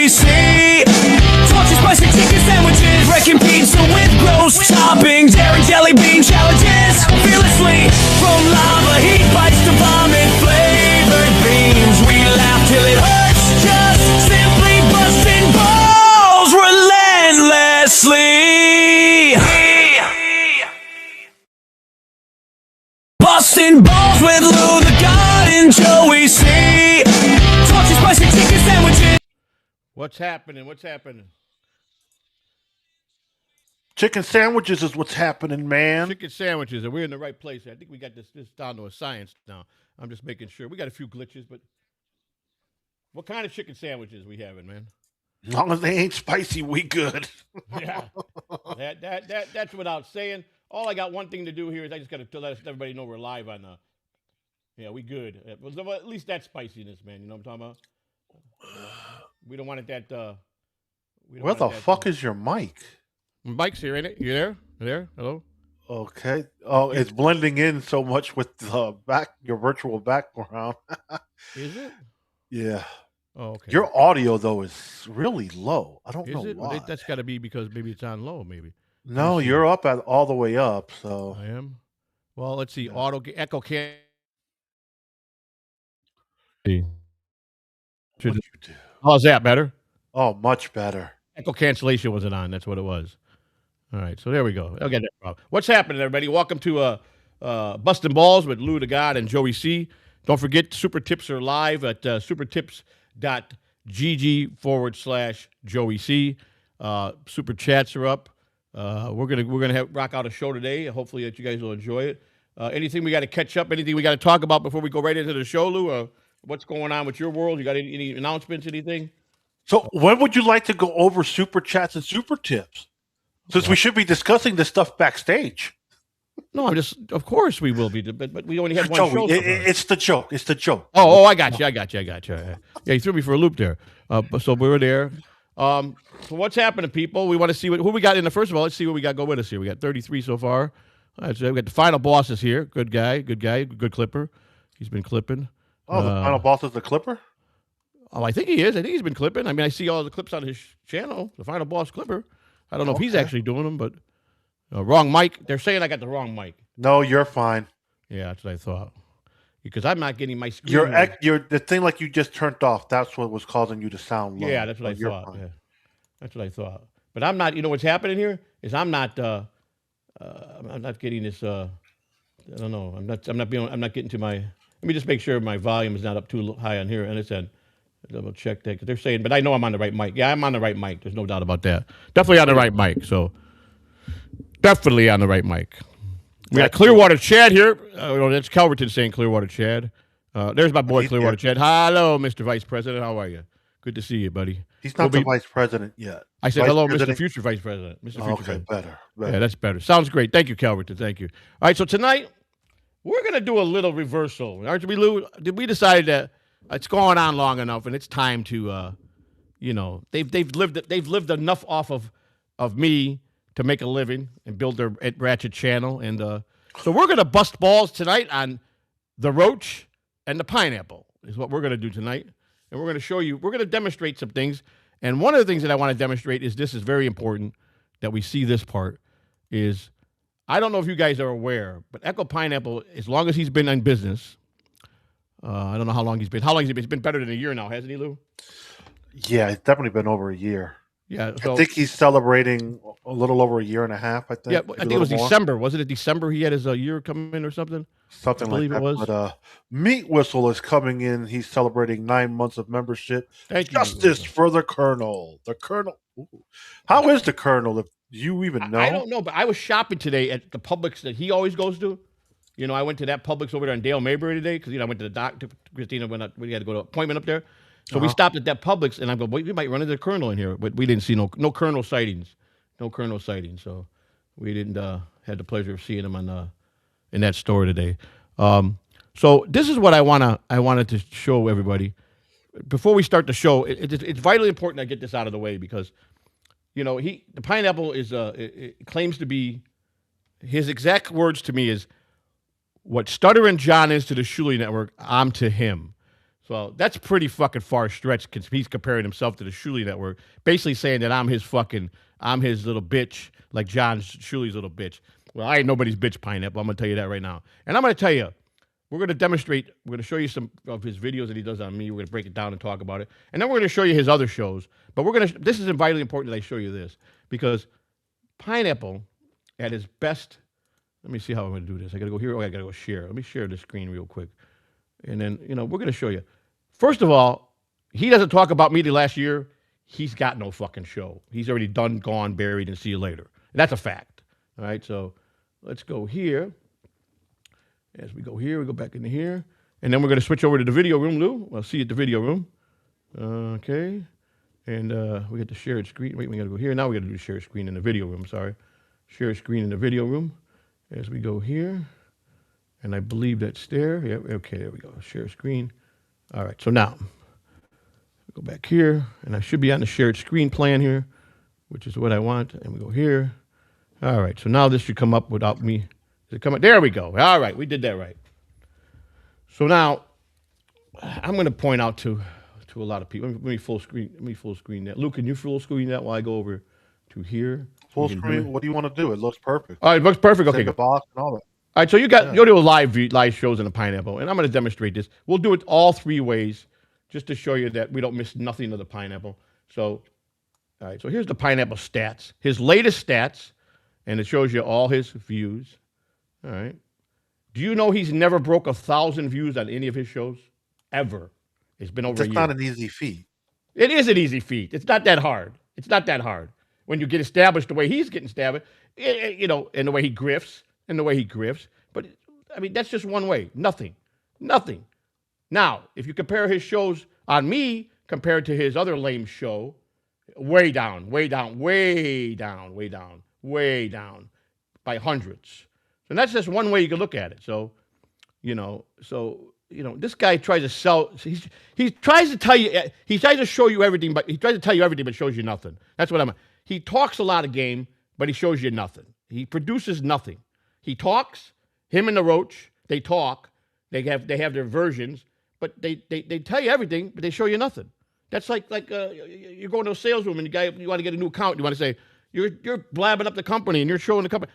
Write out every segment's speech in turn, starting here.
Joey C. Torchy spicy chicken sandwiches, wrecking pizza with gross toppings, daring jelly bean challenges. Fearlessly from lava heat bites to vomit flavored beans. We laugh till it hurts, just simply busting balls relentlessly. Busting balls with Lou the God and Joey C. Torchy spicy chicken sandwiches. What's happening? What's happening? Chicken sandwiches is what's happening, man. Chicken sandwiches, and we're in the right place. I think we got this down to a science now. I'm just making sure. We got a few glitches, but what kind of chicken sandwiches we having, man? As long as they ain't spicy, we good. Yeah, that's without saying. All I got one thing to do here is I just got to let everybody know we're live on the. Yeah, we good. At least that spiciness, man. You know what I'm talking about? We don't want it that. Where the fuck is your mic? Mike's here, ain't it? You there? You there? Hello? Okay. Oh, it's blending in so much with the your virtual background. Is it? Yeah. Oh, okay. Your audio though is really low. I don't know why. Well, that's got to be because maybe it's on low, maybe. No, you're up at all the way up. So I am. Well, let's see. Yeah. Echo can. How's that better? Oh, much better. Echo cancellation wasn't on. That's what it was. All right, so there we go. I'll get that problem. What's happening, everybody? Welcome to Busting Balls with Lou the God and Joey C. Don't forget, Super Tips are live at supertips.gg/Joey C. Super Chats are up. We're gonna rock out a show today. Hopefully that you guys will enjoy it. Anything we got to catch up? Anything we got to talk about before we go right into the show, Lou? What's going on with your world? You got any announcements? Anything? So when would you like to go over Super Chats and Super Tips? Since we should be discussing this stuff backstage. No, of course we will be, but we only have one show. It's the joke. It's the joke. Oh, I got you. Yeah, you threw me for a loop there. So we were there. So what's happening, people? We want to see who we got in the first of all. Let's see what we got go with us here. We got 33 so far. All right, so we got the final boss is here. Good guy, good clipper. He's been clipping. Oh, the final boss is the clipper? Oh, I think he is. I think he's been clipping. I mean, I see all the clips on his channel, the final boss clipper. I don't know if he's actually doing them, but wrong mic. They're saying I got the wrong mic. No, you're fine. Yeah, that's what I thought. Because I'm not getting my screen. The thing like you just turned off. That's what was causing you to sound low. Yeah, that's what I thought. Yeah. That's what I thought. But I'm not. You know what's happening here is I'm not getting this. I don't know. I'm not getting to my. Let me just make sure my volume is not up too high on here. And it's at. Double check that because they're saying, but I know I'm on the right mic. Yeah, I'm on the right mic. There's no doubt about that. Definitely on the right mic. So definitely on the right mic. We got Clearwater Chad here. That's Calverton saying Clearwater Chad. There's my boy Clearwater Chad. Hello, Mr. Vice President. How are you? Good to see you, buddy. He's not the Vice President yet. I said hello, Mr. Future Vice President. Mr. Future President. Better. Yeah, that's better. Sounds great. Thank you, Calverton. Thank you. All right, so tonight we're going to do a little reversal. Aren't we, Lou? Did we decide that it's going on long enough, and it's time to, they've lived enough off of me to make a living and build their Ratchet channel, and so we're gonna bust balls tonight on the roach and the pineapple is what we're gonna do tonight, and we're gonna show you. We're gonna demonstrate some things, and one of the things that I want to demonstrate is this is very important that we see this part is I don't know if you guys are aware, but Echo Pineapple, as long as he's been in business. I don't know how long he's been. How long has he been? He's been better than a year now, hasn't he, Lou? Yeah, it's definitely been over a year. Yeah, I think he's celebrating a little over a year and a half. I think. Yeah, I think it was December. Wasn't it December? He had his year come in or something. Something like that. It was. But Meat Whistle is coming in. He's celebrating 9 months of membership. Thank you. Justice for the Colonel. The Colonel. Ooh. How is the Colonel? If you even know, I don't know. But I was shopping today at the Publix that he always goes to. You know, I went to that Publix over there on Dale Maybury today because, I went to the doctor. Christina we had to go to an appointment up there. So we stopped at that Publix, and I go, we might run into the Colonel in here. But we didn't see no Colonel sightings. No Colonel sightings. So we didn't had the pleasure of seeing him in that store today. So this is what I wanted to show everybody. Before we start the show, it's vitally important I get this out of the way because, the pineapple is it claims to be, his exact words to me is, what Stutter and John is to the Shuley Network, I'm to him. So that's pretty fucking far stretch because he's comparing himself to the Shuley Network, basically saying that I'm his little bitch, like John Shuley's little bitch. Well, I ain't nobody's bitch, Pineapple. I'm going to tell you that right now. And I'm going to tell you, we're going to demonstrate, we're going to show you some of his videos that he does on me. We're going to break it down and talk about it. And then we're going to show you his other shows. But this is vitally important that I show you this because Pineapple at his best, let me see how I'm going to do this. I got to go here. Oh, I got to go share. Let me share the screen real quick. And then, we're going to show you. First of all, he doesn't talk about me the last year. He's got no fucking show. He's already done, gone, buried, and see you later. And that's a fact. All right, so let's go here. As we go here, we go back into here. And then we're going to switch over to the video room, Lou. I'll see you at the video room. Okay. And we get the shared screen. Wait, we got to go here. Now we got to do share screen in the video room. Sorry. Share screen in the video room. As we go here. And I believe that's there. Yeah, okay, there we go. Share screen. All right, so now, go back here, and I should be on the shared screen plan here, which is what I want. And we go here. All right, so now this should come up without me. Does it come up? There we go. All right, we did that right. So now, I'm going to point out to a lot of people. Let me full screen that. Luke, can you full screen that while I go over to here? Full screen, what do you want to do? It looks perfect. All right, it looks perfect. Okay, the box and all that. All right, so you'll do live shows in the Pineapple, and I'm going to demonstrate this. We'll do it all three ways, just to show you that we don't miss nothing of the Pineapple. So, all right, so here's the Pineapple stats, his latest stats, and it shows you all his views. All right. Do you know he's never broke 1,000 views on any of his shows? Ever. It's been over a year. It's not an easy feat. It is an easy feat. It's not that hard. It's not that hard. When you get established the way he's getting established, and the way he grifts. But, I mean, that's just one way. Nothing. Now, if you compare his shows on me compared to his other lame show, way down by hundreds. And that's just one way you can look at it. So, this guy tries to sell. He tries to tell you. He tries to show you everything, but he tries to tell you everything, but shows you nothing. That's what He talks a lot of game, but he shows you nothing. He produces nothing. He talks. Him and the Roach, they talk. They have their versions, but they tell you everything, but they show you nothing. That's like you're going to a sales room and you want to get a new account. You want to say you're blabbing up the company and you're showing the company.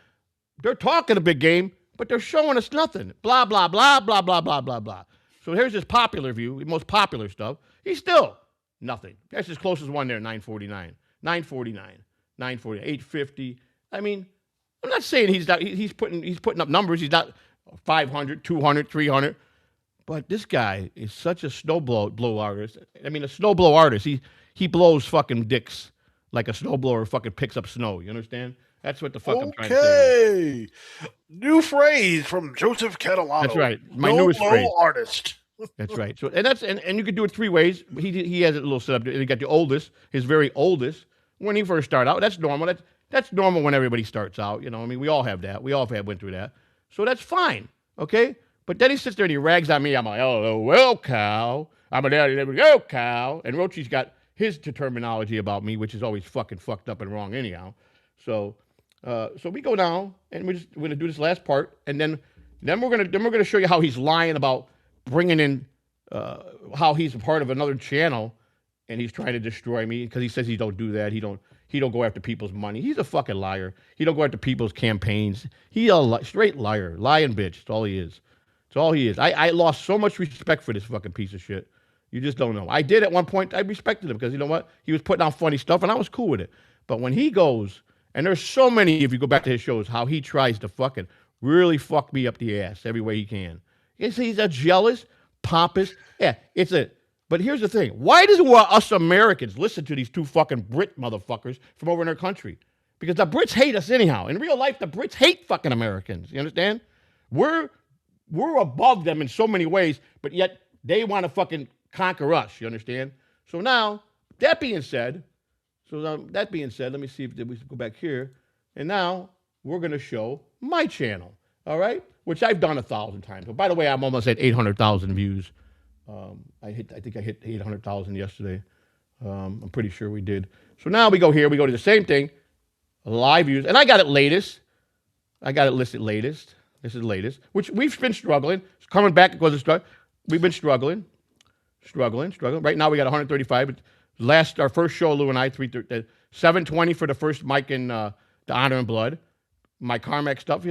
They're talking a big game, but they're showing us nothing. Blah blah blah blah blah blah blah blah. So here's his popular view, the most popular stuff. He's still nothing. That's his closest one there, 949, 850. I mean, I'm not saying he's putting up numbers. He's not 500, 200, 300. But this guy is such a blow artist. I mean, a snowblow artist. He blows fucking dicks like a snowblower fucking picks up snow. You understand? That's what the fuck I'm trying to say. Okay. New phrase from Joseph Catalano. That's right. My newest phrase. Artist. That's right. So and you can do it three ways. He has a little setup. He got the oldest, his very oldest, when he first started out. That's normal. That's normal when everybody starts out. I mean, we all have that. We all went through that. So that's fine. Okay? But then he sits there and he rags on me. I'm like, oh, well, cow. I'm a daddy, oh, cow. And Rochi's got his terminology about me, which is always fucking fucked up and wrong anyhow. So we go down and we're going to do this last part. And then we're going to show you how he's lying about bringing in, how he's a part of another channel and he's trying to destroy me because he says he don't do that. He don't go after people's money. He's a fucking liar. He don't go after people's campaigns. He's a straight liar. Lying bitch. That's all he is. That's all he is. I lost so much respect for this fucking piece of shit. You just don't know. I did at one point. I respected him because you know what? He was putting out funny stuff and I was cool with it. But when he goes, and there's so many, if you go back to his shows, how he tries to fucking really fuck me up the ass every way he can. He's a jealous, pompous. Yeah, but here's the thing. Why does us Americans listen to these two fucking Brit motherfuckers from over in their country? Because the Brits hate us anyhow. In real life, the Brits hate fucking Americans. You understand? We're above them in so many ways, but yet they want to fucking conquer us. You understand? So now, that being said, let me see if we go back here. And now we're going to show my channel. All right? Which I've done 1,000 times. But by the way, I'm almost at 800,000 views. I think I hit 800,000 yesterday. I'm pretty sure we did. So now we go here. We go to the same thing. Live views. And I got it latest. I got it listed latest. This is latest. Which we've been struggling. It's coming back because it's we've been struggling. Struggling. Right now we got 135. Our first show, Lou and I, 720 for the first Mike and the Honor and Blood. My Carmack stuff,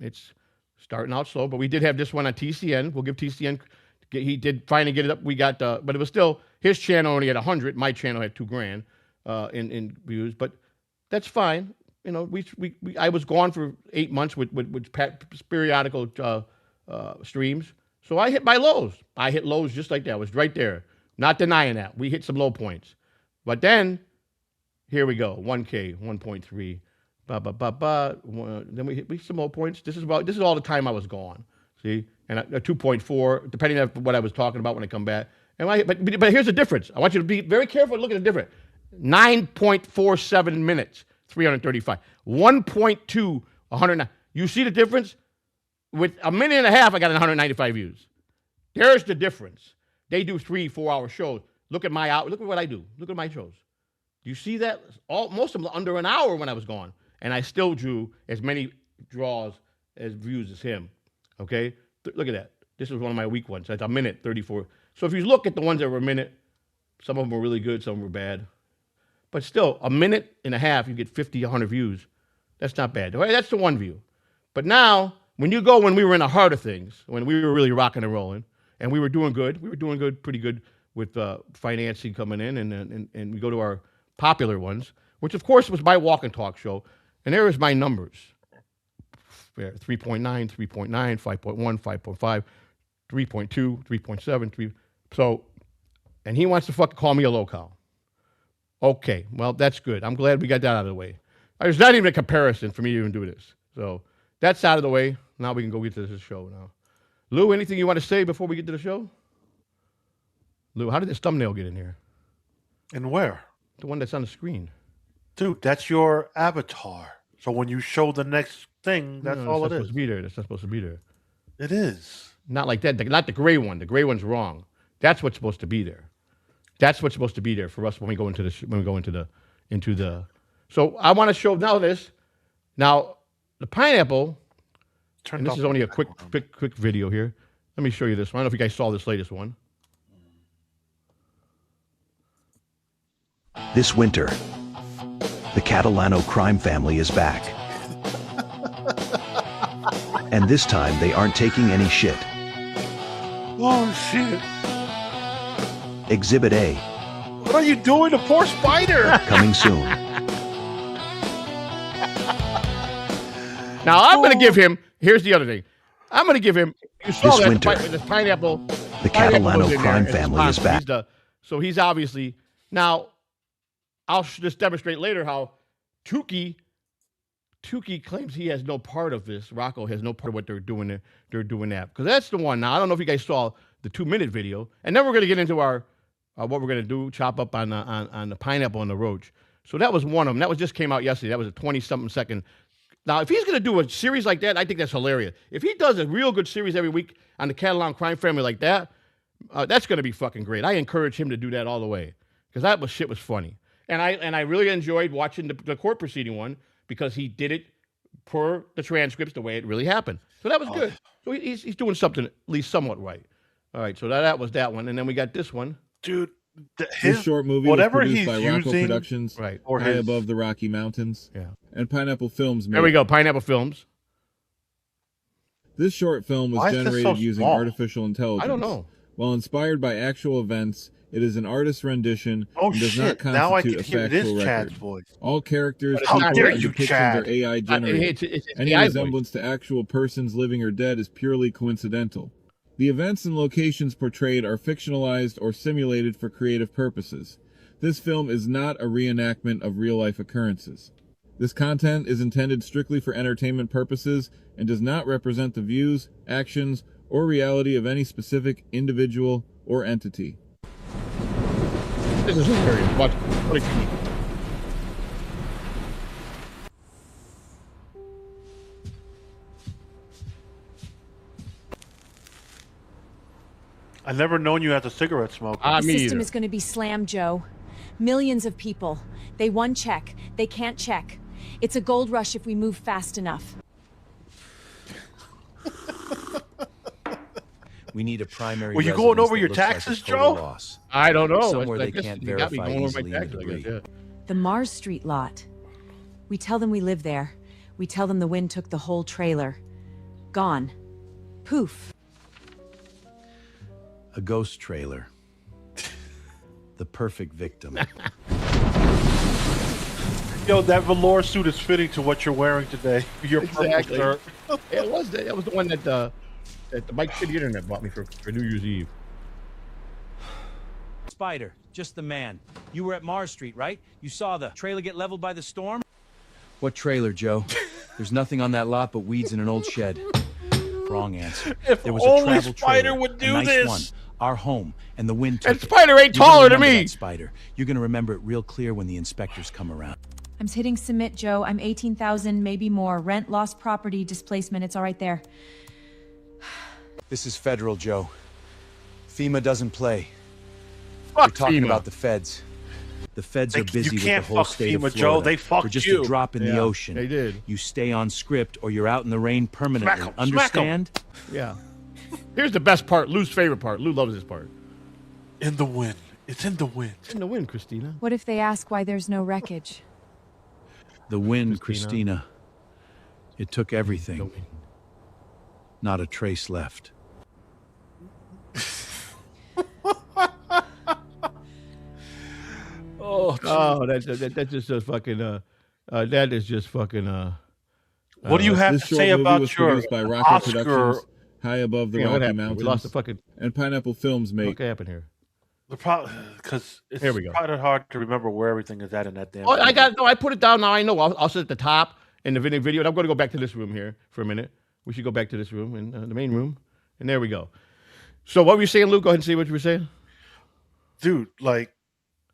it's starting out slow, but we did have this one on TCN. We'll give TCN. He did finally get it up. We got, but it was still his channel only had 100. My channel had $2,000 in views, but that's fine. I was gone for 8 months with periodical streams. So I hit my lows. I hit lows just like that. It was right there. Not denying that. We hit some low points. But then, here we go. 1K, 1.3, Then we hit some low points. This is all the time I was gone. See? And a 2.4, depending on what I was talking about when I come back. But here's the difference. I want you to be very careful and look at the difference. 9.47 minutes, 335. 1.2, 109. You see the difference? With a minute and a half, I got 195 views. There's the difference. They do 3-4 hour shows. Look at what I do. Look at my shows. Do you see that? Most of them under an hour when I was gone. And I still drew as many draws as views as him. Okay? Look at that. This was one of my weak ones. That's a minute 34. So if you look at the ones that were a minute, some of them were really good, some of them were bad. But still, a minute and a half, you get 50, 100 views. That's not bad. That's the one view. But now, when we were in the heart of things, when we were really rocking and rolling, and we were doing good, pretty good with financing coming in, and we go to our popular ones, which of course was my walk and talk show, and there is my numbers. 3.9, 3.9, 5.1, 5.5, 3.2, 3.7, 3. So, and he wants to fucking call me a local. Okay, well, that's good. I'm glad we got that out of the way. There's not even a comparison for me to even do this. So that's out of the way. Now we can go get to this show now. Lou, anything you want to say before we get to the show? Lou, how did this thumbnail get in here? And where? The one that's on the screen. Dude, that's your avatar. So when you show the next thing, that's all it is. That's not supposed to be there. It is. Not like that. Not the gray one. The gray one's wrong. That's what's supposed to be there. That's what's supposed to be there for us when we go into the. So I want to show now this. Now the pineapple. And this is only a quick video here. Let me show you this one. I don't know if you guys saw this latest one. This winter, the Catalano crime family is back. And this time they aren't taking any shit. Oh, shit. Exhibit A. What are you doing to poor Spider? Coming soon. Now, I'm going to give him, here's the other thing. I'm going to give him, you saw this that winter, the pineapple. The Catalano crime family is back. So he's obviously, now, I'll just demonstrate later how Tukey claims he has no part of this. Rocco has no part of what they're doing there. They're doing that. Because that's the one. Now, I don't know if you guys saw the 2-minute video. And then we're going to get into our, what we're going to do, chop up on the pineapple and the roach. So that was one of them. That just came out yesterday. That was a 20-something second. Now, if he's going to do a series like that, I think that's hilarious. If he does a real good series every week on the Catalan crime family like that, that's going to be fucking great. I encourage him to do that all the way. Because shit was funny. And I really enjoyed watching the court proceeding one because he did it per the transcripts the way it really happened. So that was good. So he's doing something at least somewhat right. All right, so that was that one. And then we got this one. Dude, This short movie whatever was he's produced by Rocco using, Productions, right, or high his, above the Rocky Mountains, and Pineapple Films. There we go, Pineapple Films. This short film was generated using artificial intelligence. I don't know. While inspired by actual events, it is an artist's rendition and does not now I constitute can a hear factual this record. Chad's voice. All characters, How people, dare and you, depictions Chad? are AI generated. It's Any AI resemblance to actual persons living or dead is purely coincidental. The events and locations portrayed are fictionalized or simulated for creative purposes. This film is not a reenactment of real-life occurrences. This content is intended strictly for entertainment purposes and does not represent the views, actions, or reality of any specific individual or entity. This is hilarious. Watch. I've never known you as a cigarette smoker. The system is going to be slammed, Joe. Millions of people. They one check. They can't check. It's a gold rush if we move fast enough. We need a primary. Were you going residence over that your looks like a taxes, total Joe? loss. I don't know. Somewhere I they guess can't you got me verify going over my easily in the taxes, I guess, debris. yeah. The Mars Street lot. We tell them we live there. We tell them the wind took the whole trailer. Gone. Poof. A ghost trailer. The perfect victim. Yo, that velour suit is fitting to what you're wearing today. Your purple shirt. It was that was the one that the Mike City Internet bought me for New Year's Eve. Spider, just the man. You were at Mars Street, right? You saw the trailer get leveled by the storm? What trailer, Joe? There's nothing on that lot but weeds in an old shed. Wrong answer. If There was only a travel Spider trailer, would do a nice this. one, our home, and the wind took And it. Spider ain't You're gonna taller than remember me. that, Spider. You're gonna remember it real clear when the inspectors come around. I'm hitting submit, Joe. I'm 18,000, maybe more. Rent, lost property, displacement. It's all right there. This is federal, Joe. FEMA doesn't play. Fuck You're talking FEMA. about the feds. The feds are You busy with the can't whole fuck state FEMA, of Joe. Florida. They fucked We're just you. a drop in the Yeah, ocean. they did. You stay on script or you're out in the rain permanently. Smack 'em, Understand? Yeah. Here's the best part. Lou's favorite part. Lou loves this part. In the wind. It's in the wind. It's in the wind, Christina. What if they ask why there's no wreckage? The wind, Christina. It took everything. Not a trace left. Oh, that's just fucking. That is just fucking. What do you have This to short say movie about was your produced by Rocket Oscar? Productions, high above the Yeah, what Rocky happened? Mountains, We lost the fucking. and Pineapple Films make What happened here? Because it's Here we go. kind of hard to remember where everything is at in that damn. Oh, I movie. got no. I put it down now. I know. I'll sit at the top in the video. And I'm going to go back to this room here for a minute. We should go back to this room in the main room, and there we go. So what were you saying, Luke? Go ahead and see what you were saying. Dude, like,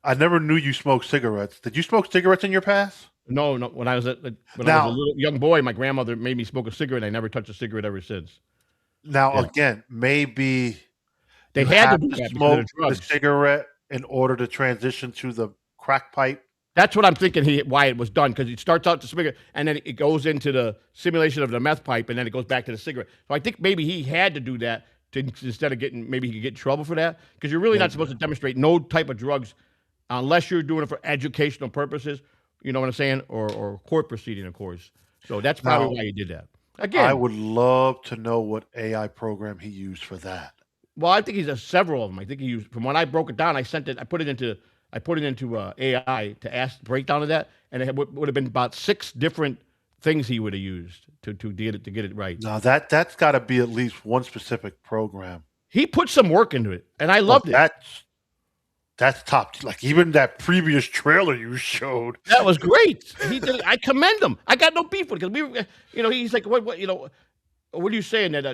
I never knew you smoked cigarettes. Did you smoke cigarettes in your past? No. When I was I was a Now- little young boy, my grandmother made me smoke a cigarette. I never touched a cigarette ever since. Now, Yeah. again, maybe They you had have to do that because of smoke the the drugs. cigarette in order to transition to the crack pipe. That's what I'm thinking. Why it was done, because it starts out the cigarette and then it goes into the simulation of the meth pipe and then it goes back to the cigarette. So I think maybe he had to do that to, instead of getting, maybe he could get in trouble for that, because you're really not supposed to demonstrate no type of drugs unless you're doing it for educational purposes. You know what I'm saying, or court proceeding, of course. So that's probably Now, why he did that. Again, I would love to know what AI program he used for that. well, I think he's several of them. I think he used, from when I broke it down, I put it into AI to ask the breakdown of that, and it would have been about 6 different things he would have used to get it right. Now that's got to be at least one specific program. He put some work into it, and I loved it. That's top. Like, even that previous trailer you showed. That was great. He did. I commend him. I got no beef with it, because he's like, what what are you saying that I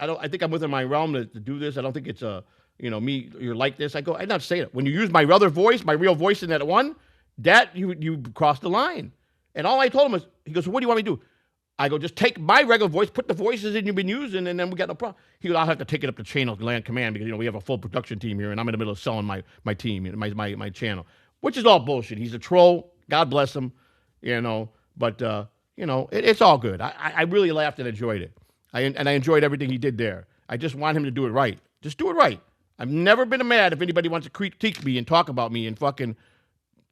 don't. I think I'm within my realm to do this. I don't think it's me. You're like this. I go. I'm not saying it. When you use my other voice, my real voice in that one, that you crossed the line. And all I told him is, he goes, what do you want me to do? I go, just take my regular voice, put the voices in you've been using, and then we got no problem. He goes, I'll have to take it up to chain of land command, because we have a full production team here, and I'm in the middle of selling my team, my channel, which is all bullshit. He's a troll. God bless him, But it's all good. I really laughed and enjoyed it. I enjoyed everything he did there. I just want him to do it right. Just do it right. I've never been mad if anybody wants to critique me and talk about me and fucking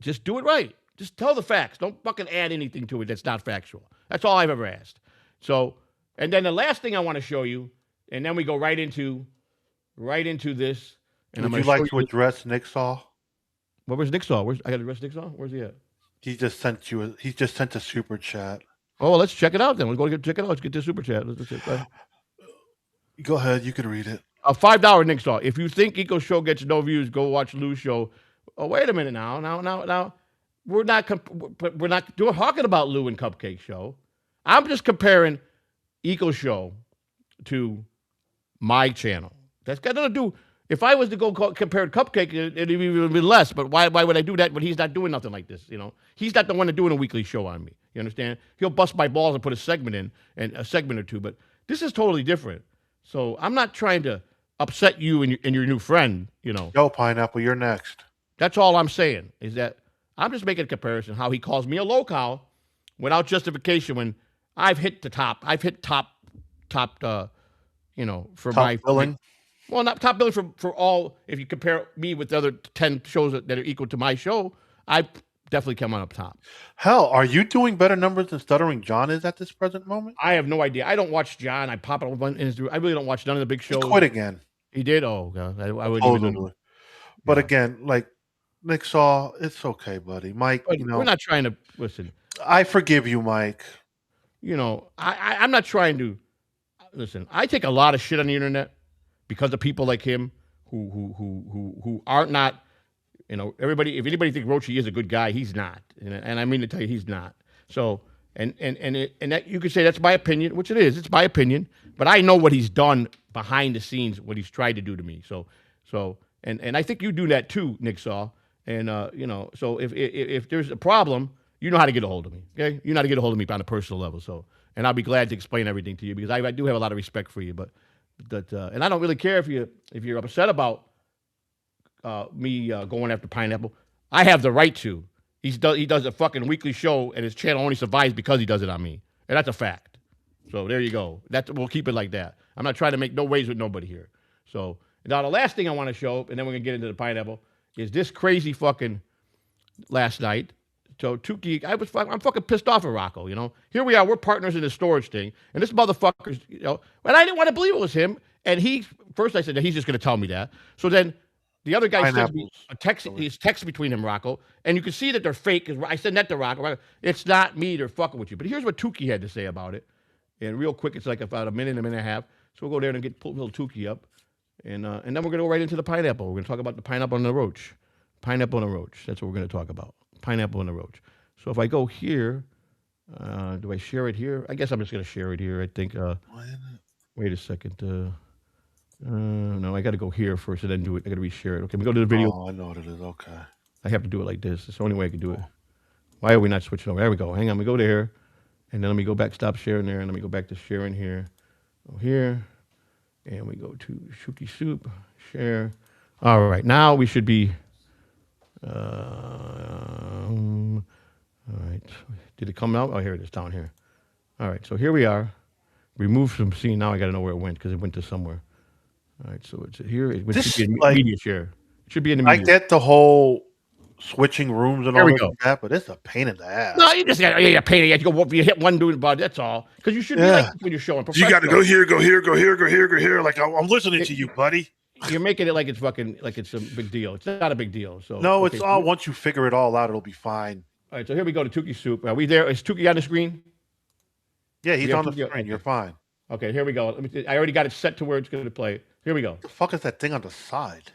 just do it right. Just tell the facts. Don't fucking add anything to it that's not factual. That's all I've ever asked. So, and then the last thing I want to show you, and then we go right into this. And Would you like to address Nick Saw? What was Nick Saw? I got to address Nick Saw? Where's he at? He just sent a super chat. Oh, well, let's check it out then. Let's go check it out. Let's get this super chat. Go ahead. You can read it. A $5 Nick Saw. If you think Eco Show gets no views, go watch Lou's show. Oh, wait a minute now. We're not talking about Lou and Cupcake Show. I'm just comparing Eco Show to my channel. That's got nothing to do. If I was to go compare Cupcake, it'd even be less. But why would I do that when he's not doing nothing like this? He's not the one doing a weekly show on me. You understand? He'll bust my balls and put a segment in, and a segment or two. But this is totally different. So I'm not trying to upset you and your new friend. Yo, Pineapple, you're next. That's all I'm saying, is that I'm just making a comparison how he calls me a local without justification when I've hit the top. I've hit top for Top billing. Well, not top billing for all. If you compare me with the other 10 shows that are equal to my show, I definitely come on up top. Hell, are you doing better numbers than Stuttering John is at this present moment? I have no idea. I don't watch John. I pop it on his. I really don't watch none of the big He shows. quit again. He did. Oh God, I wouldn't even know. But again, like Nick saw, it's okay, buddy. Mike, But we're not trying to listen. I forgive you, Mike. I'm not trying to listen. I take a lot of shit on the internet because of people like him who are not. Everybody. If anybody thinks Rochi is a good guy, he's not, and I mean to tell you, he's not. So, and that you could say that's my opinion, which it is. It's my opinion, but I know what he's done behind the scenes, what he's tried to do to me. So, and I think you do that too, Nick Saw. And so if there's a problem, you know how to get a hold of me. Okay, you know how to get a hold of me on a personal level. So, and I'll be glad to explain everything to you because I do have a lot of respect for you. But and I don't really care if you're upset about me going after Pineapple. I have the right to. He does a fucking weekly show, and his channel only survives because he does it on me, and that's a fact. So there you go. We'll keep it like that. I'm not trying to make no waves with nobody here. So now the last thing I want to show, and then we're gonna get into the Pineapple, is this crazy fucking last night. So Tukey, I'm fucking pissed off at Rocco. Here we are, we're partners in the storage thing, and this motherfucker's, and I didn't want to believe it was him. And first I said that he's just gonna tell me that. So then the other guy sends me a text. He's text between him, Rocco, and you can see that they're fake. Because I said that to Rocco. It's not me. They're fucking with you. But here's what Tukey had to say about it. And real quick, it's like about a minute and a half. So we'll go there and pull little Tukey up, and then we're gonna go right into the Pineapple. We're gonna talk about the pineapple and the roach. Pineapple and the roach. That's what we're gonna talk about. Pineapple and the roach. So if I go here, do I share it here? I guess I'm just gonna share it here. I think. Wait a second. No, I got to go here first and then do it. I got to reshare it. Okay, we go to the video. Oh, I know what it is. Okay. I have to do it like this. It's the only way I can do it. Why are we not switching over? There we go. Hang on. We go there, and then let me go back. Stop sharing there, and let me go back to sharing here. Go here, and we go to Shuki Soup. Share. All right. Now we should be. All right. Did it come out? Oh, here it is down here. All right. So here we are. Remove from scene. Now I got to know where it went because it went to somewhere. All right, so it's here. It should be in media share. It should be in the media. I get the whole switching rooms and all that, but it's a pain in the ass. No, you just got a pain in the ass. You hit one dude about that's all. Because you should be like when you're showing. You got to go here, go here, go here, go here, go here. Like I'm listening to you, buddy. You're making it like it's fucking like it's a big deal. It's not a big deal. So no, it's all once you figure it all out, it'll be fine. All right, so here we go to Tukey Soup. Are we there? Is Tukey on the screen? Yeah, he's on the screen. Okay. You're fine. Okay, here we go. I already got it set to where it's going to play. Here we go. The fuck is that thing on the side?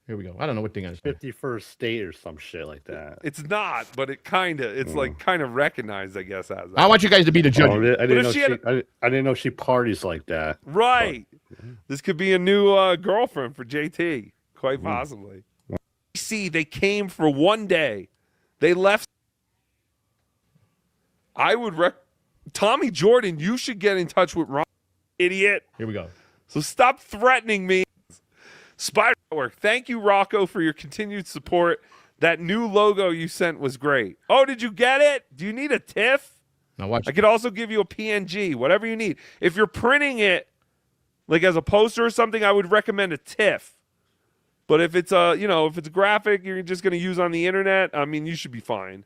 Here we go. I don't know what thing it is. 51st State or some shit like that. It's not, but it it's like kind of recognized, I guess, as that. I want you guys to be the judge. I didn't know she parties like that. Right. But this could be a new girlfriend for JT, quite possibly. See, they came for one day. They left. I would Tommy Jordan, you should get in touch with Ron, idiot. Here we go. So stop threatening me. Spider Network, thank you, Rocco, for your continued support. That new logo you sent was great. Oh, did you get it? Do you need a TIFF? Now watch. I could also give you a PNG, whatever you need. If you're printing it, like as a poster or something, I would recommend a TIFF. But if it's if it's a graphic you're just going to use on the internet, I mean, you should be fine.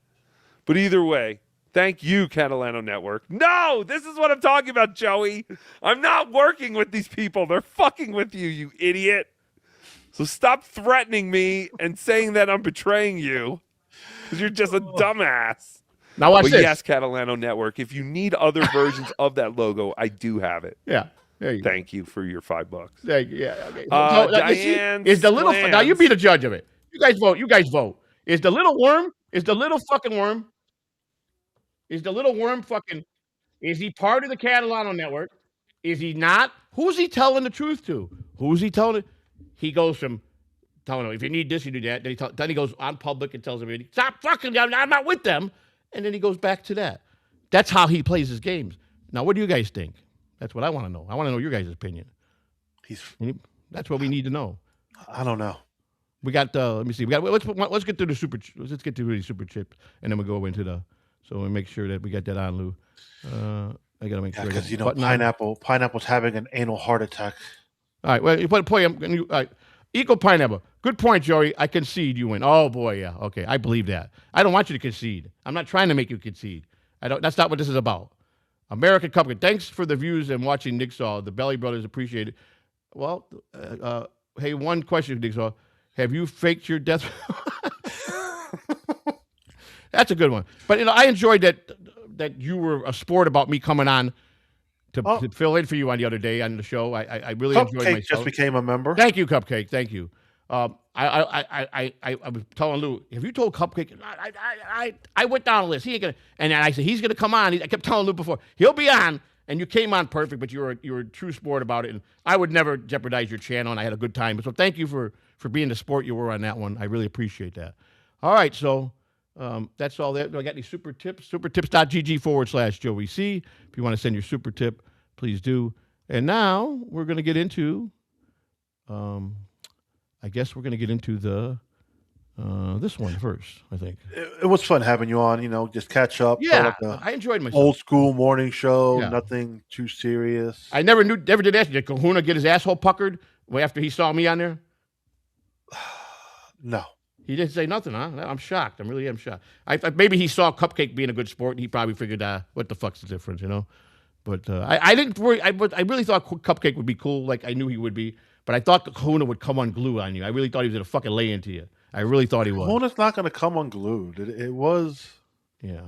But either way, thank you, Catalano Network. No, this is what I'm talking about, Joey. I'm not working with these people. They're fucking with you, you idiot. So stop threatening me and saying that I'm betraying you because you're just a dumbass. Now watch this. Yes, Catalano Network. If you need other versions of that logo, I do have it. Yeah. There you Thank you for your $5. Thank you. Yeah. Okay. Diane is the little now you be the judge of it. You guys vote. You guys vote. Is the little worm? Is the little fucking worm? Is the little worm fucking? Is he part of the Catalano Network? Is he not? Who's he telling the truth to? Who's he telling it? He goes from telling him, if you need this, you do that. Then he goes on public and tells everybody, stop fucking them. I'm not with them. And then he goes back to that. That's how he plays his games. Now, what do you guys think? That's what I want to know. I want to know your guys' opinion. That's what we need to know. I don't know. We got. Let me see. Let's get through the super. Let's get through the super chip, and then we'll go into the. So we make sure that we got that on, Lou. I gotta make sure. Because pineapple's having an anal heart attack. All right. Well, all right. Equal pineapple. Good point, Joey. I concede you win. Oh boy, yeah. Okay, I believe that. I don't want you to concede. I'm not trying to make you concede. I don't. That's not what this is about. American Cupcake. Thanks for the views and watching Nick Saw. The Belly Brothers appreciate it. Well, hey, one question, Nick Saw. Have you faked your death? That's a good one. But I enjoyed that you were a sport about me coming on to fill in for you on the other day on the show. I really enjoyed myself. Cupcake just became a member. Thank you, Cupcake. Thank you. I was telling Lou, have you told Cupcake? I went down the list. He ain't gonna, and I said he's gonna come on. I kept telling Lou before he'll be on, and you came on perfect. But you were a true sport about it, and I would never jeopardize your channel. And I had a good time. So thank you for being the sport you were on that one. I really appreciate that. All right, so. That's all there. Do I got any super tips? Supertips.gg/Joey C. If you want to send your super tip, please do. And now we're going to get into, I guess we're going to get into the this one first, I think. It was fun having you on, just catch up. Yeah, I enjoyed myself. Old school morning show, nothing too serious. I never did ask you, did Kahuna get his asshole puckered after he saw me on there? No. He didn't say nothing, huh? I'm shocked. I really am shocked. Maybe he saw Cupcake being a good sport, and he probably figured, what the fuck's the difference, But I didn't worry. I really thought Cupcake would be cool, like I knew he would be. But I thought Kahuna would come unglued on you. I really thought he was going to fucking lay into you. I really thought he was. Kahuna's not going to come unglued. It was... Yeah.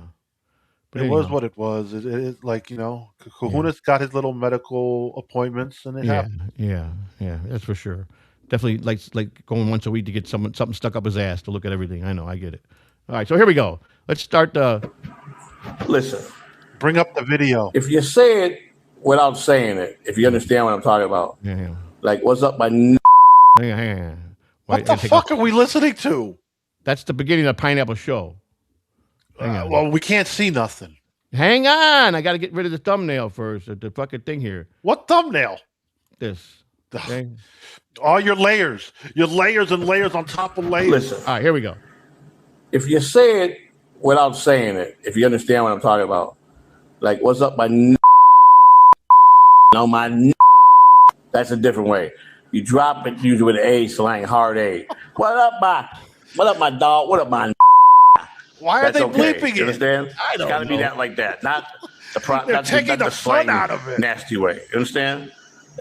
But it was what it was. It like, Kahuna's got his little medical appointments, and it happened. Yeah, that's for sure. Definitely like going once a week to get something stuck up his ass to look at everything. I know, I get it. All right, so here we go. Let's start. Listen, bring up the video. If you say it without saying it, if you understand what I'm talking about, like what's up, my? Hang on. What the fuck are we listening to? That's the beginning of the Pineapple Show. Well, we can't see nothing. Hang on, I got to get rid of the thumbnail first. The fucking thing here. What thumbnail? This. Okay. All your layers and layers on top of layers. Listen. All right, here we go. If you say it without saying it, if you understand what I'm talking about, like what's up, my? No, my. That's a different way. You drop it usually with an A, slang hard A. What up, my dog? What up, my? Why are they bleeping it? You understand? I don't It's got to be know. that like that, not the They're taking the fun slang out of it. nasty way. You understand?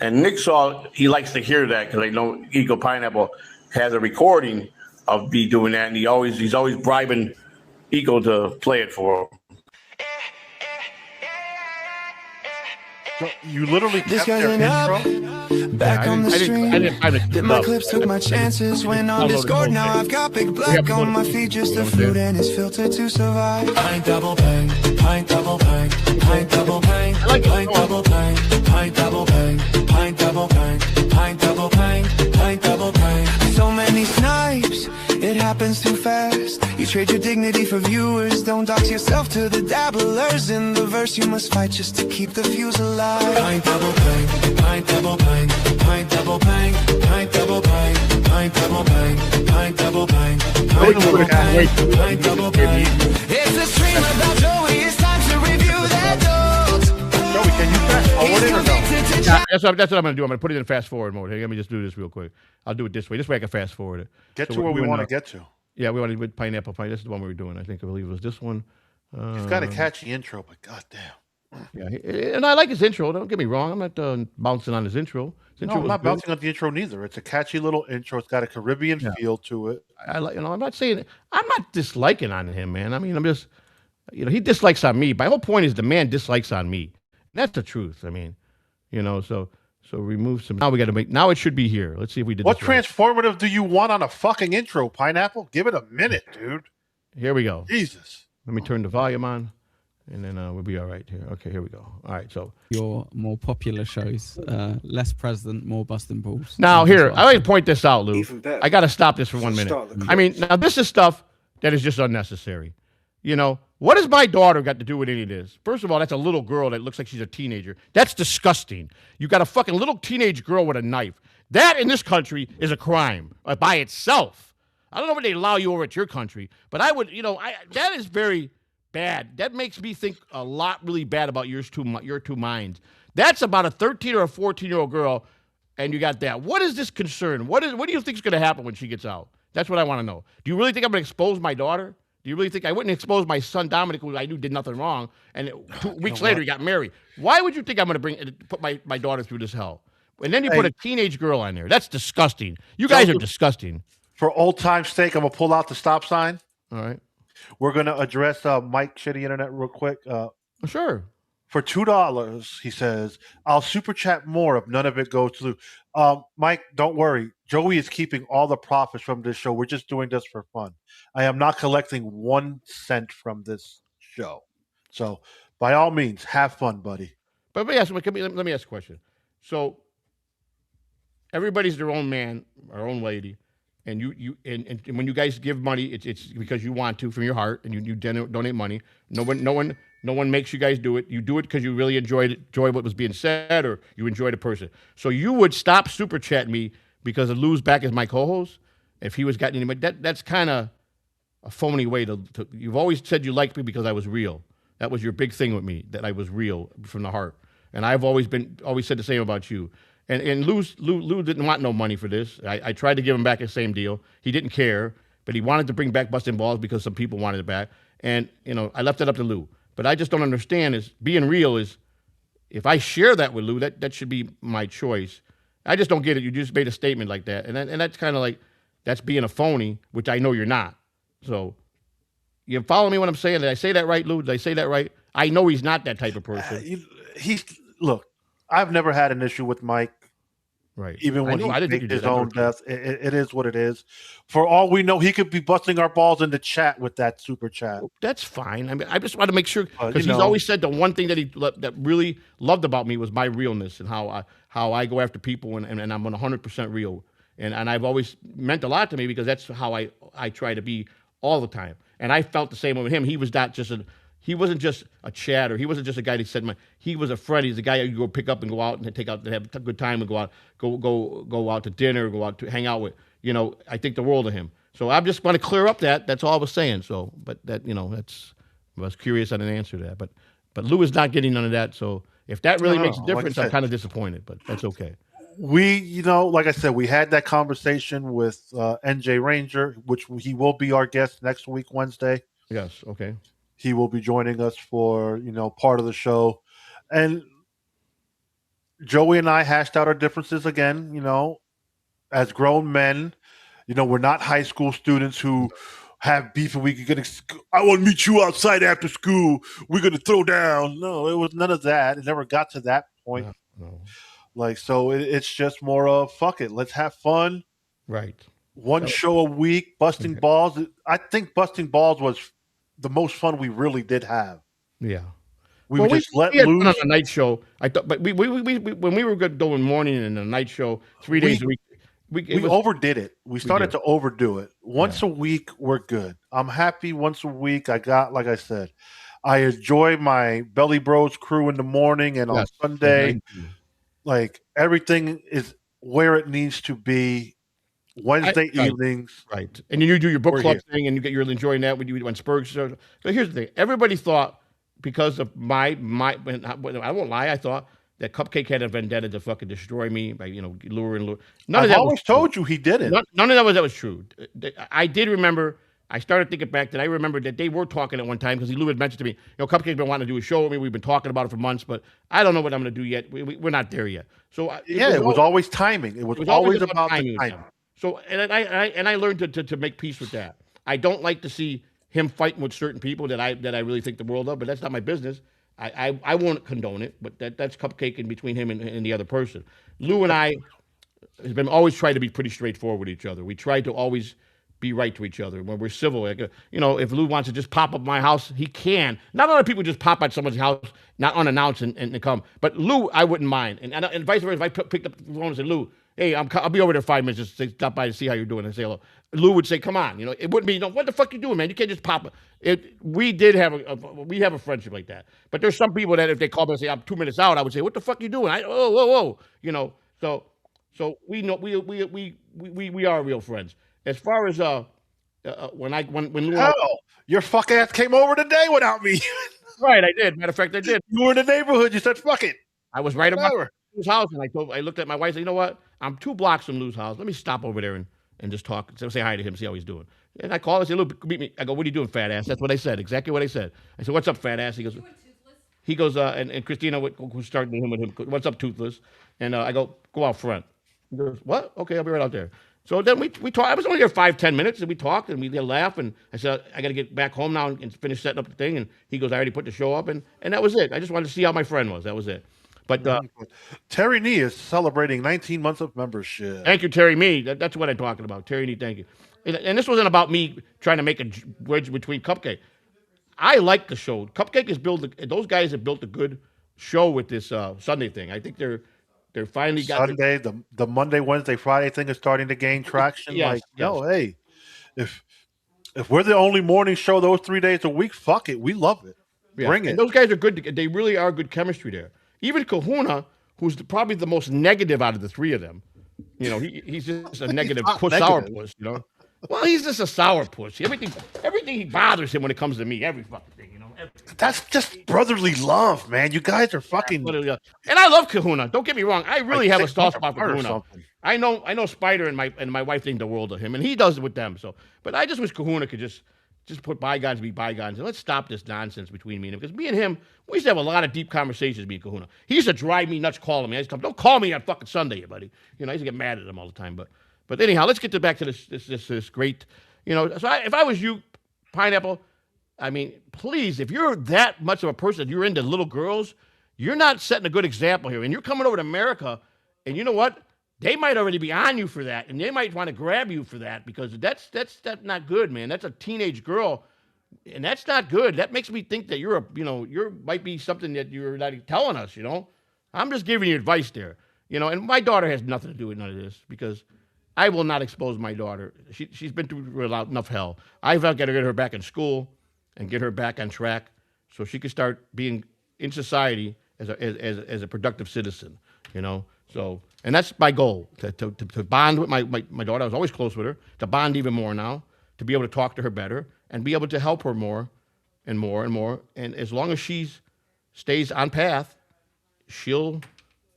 And Nick Saw, he likes to hear that because they know Eagle Pineapple has a recording of me doing that, and he's always bribing Eagle to play it for him. So you literally This kept their guy's intro? back on the stream. I Did my clips, took my chances, went on Discord. Now I've got big black on my feet, just a fruit and it's filtered to survive. Pint double bang, pint double bang, pint double bang, pint double bang, pint double bang, pint double bang, pint double bang, pint double bang. So many snipes, it happens too fast. You trade your dignity for viewers, don't dox yourself to the dabblers. In the verse you must fight just to keep the fuse alive. Pint double bang, pint double bang, pint double bang, pint double bang, pint double bang, pint double bang, pint double bang, pint double bang. It's a stream about Joey, it's time to review that dogs. Joey, can you fast forward it or no? Yeah, that's what I'm going to do. I'm going to put it in fast forward mode. Hey, let me just do this real quick. I'll do it this way. This way I can fast forward it. Get So to where we we're want to doing, get to. Yeah, we want to do Pineapple Pie. This is the one we were doing. I believe it was this one. He's got a catchy intro, but goddamn. Yeah, and I like his intro. Don't get me wrong. I'm not bouncing on his intro. His intro No, I'm was not good. bouncing on the intro neither. It's a catchy little intro. It's got a Caribbean feel to it. I like. I'm not saying. I'm not disliking on him, man. I mean, I'm just. He dislikes on me. My whole point is the man dislikes on me. That's the truth. I mean, so remove some. Now we got to make. Now it should be here. Let's see if we did. What this right. transformative do you want on a fucking intro, Pineapple? Give it a minute, dude. Here we go. Jesus. Let me turn the volume on, and then we'll be all right here. Okay, here we go. All right, so your more popular shows, less president, more busting balls. now here, I like to point this out, Lou. Even better. I got to stop this for 1 minute. Start the I mean, now this is stuff that is just unnecessary. What has my daughter got to do with any of this? First of all, that's a little girl that looks like she's a teenager. That's disgusting. You got a fucking little teenage girl with a knife. That in this country is a crime by itself. I don't know if they allow you over at your country, but I would, that is very bad. That makes me think a lot really bad about your two minds. That's about a 13 or a 14-year-old girl, and you got that. What is this concern? What do you think is going to happen when she gets out? That's what I want to know. Do you really think I'm going to expose my daughter? Do you really think I wouldn't expose my son Dominic, who I knew did nothing wrong, and 2 weeks later he got married? Why would you think I'm going to put my daughter through this hell? And then you put a teenage girl on there. That's disgusting. You guys are disgusting. For old time's sake, I'm going to pull out the stop sign. All right. We're going to address Mike Shitty Internet real quick. Sure. For $2, he says, I'll super chat more if none of it goes to Mike, don't worry. Joey is keeping all the profits from this show. We're just doing this for fun. I am not collecting 1 cent from this show. So, by all means, have fun, buddy. But let me ask a question. So, everybody's their own man, our own lady, and you when you guys give money, it's because you want to from your heart, and you donate money. No one makes you guys do it. You do it because you really enjoy what was being said, or you enjoy the person. So you would stop super chatting me because of Lou's back as my co-host if he was getting any money. That's kind of a phony way to. You've always said you liked me because I was real. That was your big thing with me, that I was real from the heart. And I've always said the same about you. And Lou didn't want no money for this. I tried to give him back the same deal. He didn't care, but he wanted to bring back Busting Balls because some people wanted it back. And I left it up to Lou. But I just don't understand is being real is if I share that with Lou, that should be my choice. I just don't get it. You just made a statement like that, and that's kind of like that's being a phony, which I know you're not. So you follow me what I'm saying? Did I say that right, Lou? Did I say that right? I know he's not that type of person. Look. I've never had an issue with Mike. Right. Even when he faked his own death. It is what it is. For all we know, he could be busting our balls in the chat with that super chat. Well, that's fine. I mean, I just want to make sure, because he's always said the one thing that really loved about me was my realness and how I go after people and I'm 100% real. And I've always meant a lot to me because that's how I try to be all the time. And I felt the same with him. He was not just he wasn't just a chatter. He wasn't just a guy that said he was a friend. He's a guy you go pick up and go out and have a good time and go out to dinner, go out to hang out with. I think the world of him. So I just want to clear up that. That's all I was saying. So, but that I was curious. I didn't answer that. But Lou is not getting none of that. So if that really makes a difference, I'm kind of disappointed. But that's okay. We, like I said, we had that conversation with NJ Ranger, which he will be our guest next week, Wednesday. Yes. Okay. He will be joining us for, part of the show. And Joey and I hashed out our differences again, as grown men. We're not high school students who have beef and we can I want to meet you outside after school. We're going to throw down. No, it was none of that. It never got to that point. No. So it's just more of, fuck it. Let's have fun. Right. One show a week, Busting Balls. I think Busting Balls was the most fun we really did have. Yeah, we just let loose on a night show. I thought, but we when we were doing morning and a night show 3 days a week, we overdid it. We started to overdo it. Once a week, we're good. I'm happy once a week. Like I said, I enjoy my Belly Bros crew in the morning and on Sunday. Everything is where it needs to be. Wednesday evenings, right? And you do your book club thing, and you're enjoying that when Spurgs. So here's the thing: everybody thought because of my, I won't lie, I thought that Cupcake had a vendetta to fucking destroy me by lure and lure. I've always told you he didn't. None of that was true. I did remember. I started thinking back that I remember that they were talking at one time because Lou had mentioned to me, Cupcake's been wanting to do a show with me. We've been talking about it for months, but I don't know what I'm going to do yet. We're not there yet. So it was always timing. It was always about the timing. So and I learned to make peace with that. I don't like to see him fighting with certain people that I really think the world of, but that's not my business. I won't condone it, but that's Cupcake in between him and the other person. Lou and I have been always trying to be pretty straightforward with each other. We try to always be right to each other when we're civil. If Lou wants to just pop up my house, he can. Not a lot of people just pop at someone's house, not unannounced and come. But Lou, I wouldn't mind. And vice versa, if I picked up the phone and said, Lou, hey, I'll be over there 5 minutes just to stop by to see how you're doing and say hello. Lou would say, come on. It wouldn't be, what the fuck you doing, man? You can't just pop it. We did have we have a friendship like that. But there's some people that if they call me and say, I'm 2 minutes out, I would say, what the fuck you doing? Whoa. So we know, we are real friends. As far as when Lou Hell, your fuck ass came over today without me. right, I did. Matter of fact, I did. You were in the neighborhood. You said, fuck it. I was right about Whatever. Lou's house, and I looked at my wife. And said, you know what? I'm 2 blocks from Lou's house. Let me stop over there and just talk. Say hi to him, see how he's doing. And I called. I said, Lou, meet me. I go, what are you doing, fat ass? That's what I said. Exactly what I said. I said, what's up, fat ass? He goes, and Christina, who's starting him with him, what's up, toothless? And I go out front. He goes, what? Okay, I'll be right out there. So then we talked. I was only here 5-10 minutes, and we talked, and we had a laugh. And I said, I got to get back home now and finish setting up the thing. And he goes, I already put the show up, and that was it. I just wanted to see how my friend was. That was it. But Terry Nee is celebrating 19 months of membership. Thank you, Terry Nee. That's what I'm talking about. Terry Nee, thank you. And this wasn't about me trying to make a bridge between Cupcake. I like the show. Cupcake has those guys have built a good show with this Sunday thing. I think they're finally got Sunday, the Monday, Wednesday, Friday thing is starting to gain traction. Yes, hey, if we're the only morning show those 3 days a week, fuck it. We love it. Yeah. Bring it. And those guys are good. They really are good chemistry there. Even Kahuna, who's probably the most negative out of the 3 of them. You know, he's just a negative sourpuss, you know. Well, he's just a sourpuss. Everything he bothers him when it comes to me. Every fucking thing, you know. That's just brotherly love, man. You guys are fucking. And I love Kahuna. Don't get me wrong. I really have a soft spot for Kahuna. I know Spider and my wife think the world of him, and he does it with them. So, but I just wish Kahuna could just put bygones be bygones, and let's stop this nonsense between me and him. Because me and him, we used to have a lot of deep conversations. Me and Kahuna. He used to drive me nuts calling me. I used to come, don't call me on fucking Sunday, buddy. You know, I used to get mad at him all the time. But anyhow, let's get back to this great. You know, so if I was you, Pineapple, I mean, please, if you're that much of a person, you're into little girls, you're not setting a good example here. And you're coming over to America, and you know what? They might already be on you for that, and they might want to grab you for that because that's not good, man. That's a teenage girl, and that's not good. That makes me think that you might be something that you're not telling us, you know. I'm just giving you advice there, you know. And my daughter has nothing to do with none of this because I will not expose my daughter. She's been through enough hell. I've got to get her back in school and get her back on track so she can start being in society as a productive citizen, you know. So, and that's my goal, to bond with my daughter. I was always close with her, to bond even more now, to be able to talk to her better and be able to help her more and more and more. And as long as she stays on path, she'll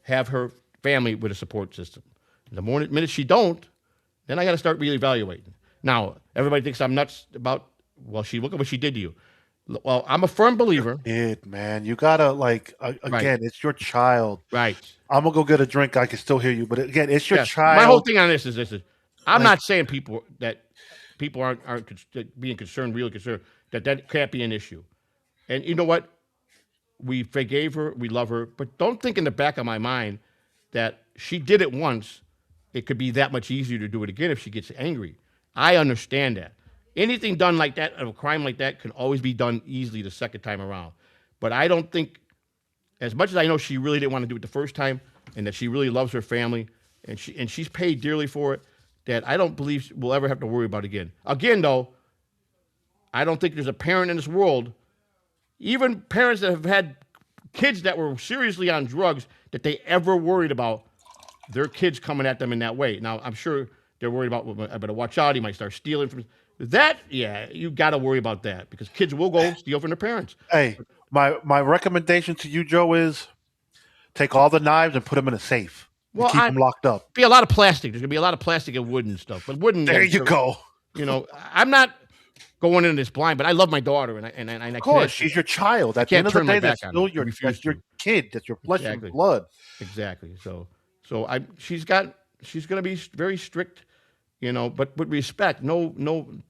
have her family with a support system. The minute she don't, then I got to start reevaluating. Now, everybody thinks I'm nuts about, look at what she did to you. Well, I'm a firm believer. Man, you gotta again. It's your child, right? I'm gonna go get a drink. I can still hear you, but again, it's your child. My whole thing on this is I'm not saying people aren't being concerned, really concerned that can't be an issue. And you know what? We forgave her, we love her, but don't think in the back of my mind that she did it once. It could be that much easier to do it again if she gets angry. I understand that. Anything done like that, a crime like that, can always be done easily the second time around. But I don't think, as much as I know she really didn't want to do it the first time, and that she really loves her family, and she's paid dearly for it, that I don't believe we'll ever have to worry about it again. Again, though, I don't think there's a parent in this world, even parents that have had kids that were seriously on drugs, that they ever worried about their kids coming at them in that way. Now, I'm sure they're worried about, I better watch out, he might start stealing from that. Yeah, you got to worry about that because kids will go steal from their parents. Hey, my recommendation to you, Joe, is take all the knives and put them in a safe. Well, keep them locked up. Be a lot of plastic. There's gonna be a lot of plastic and wood and stuff. But wooden. There you go. You know, I'm not going into this blind, but I love my daughter, and of course, she's your child. At the end of the day, that's still your kid. That's your flesh and blood. Exactly. So she's gonna be very strict. You know, but with respect, no,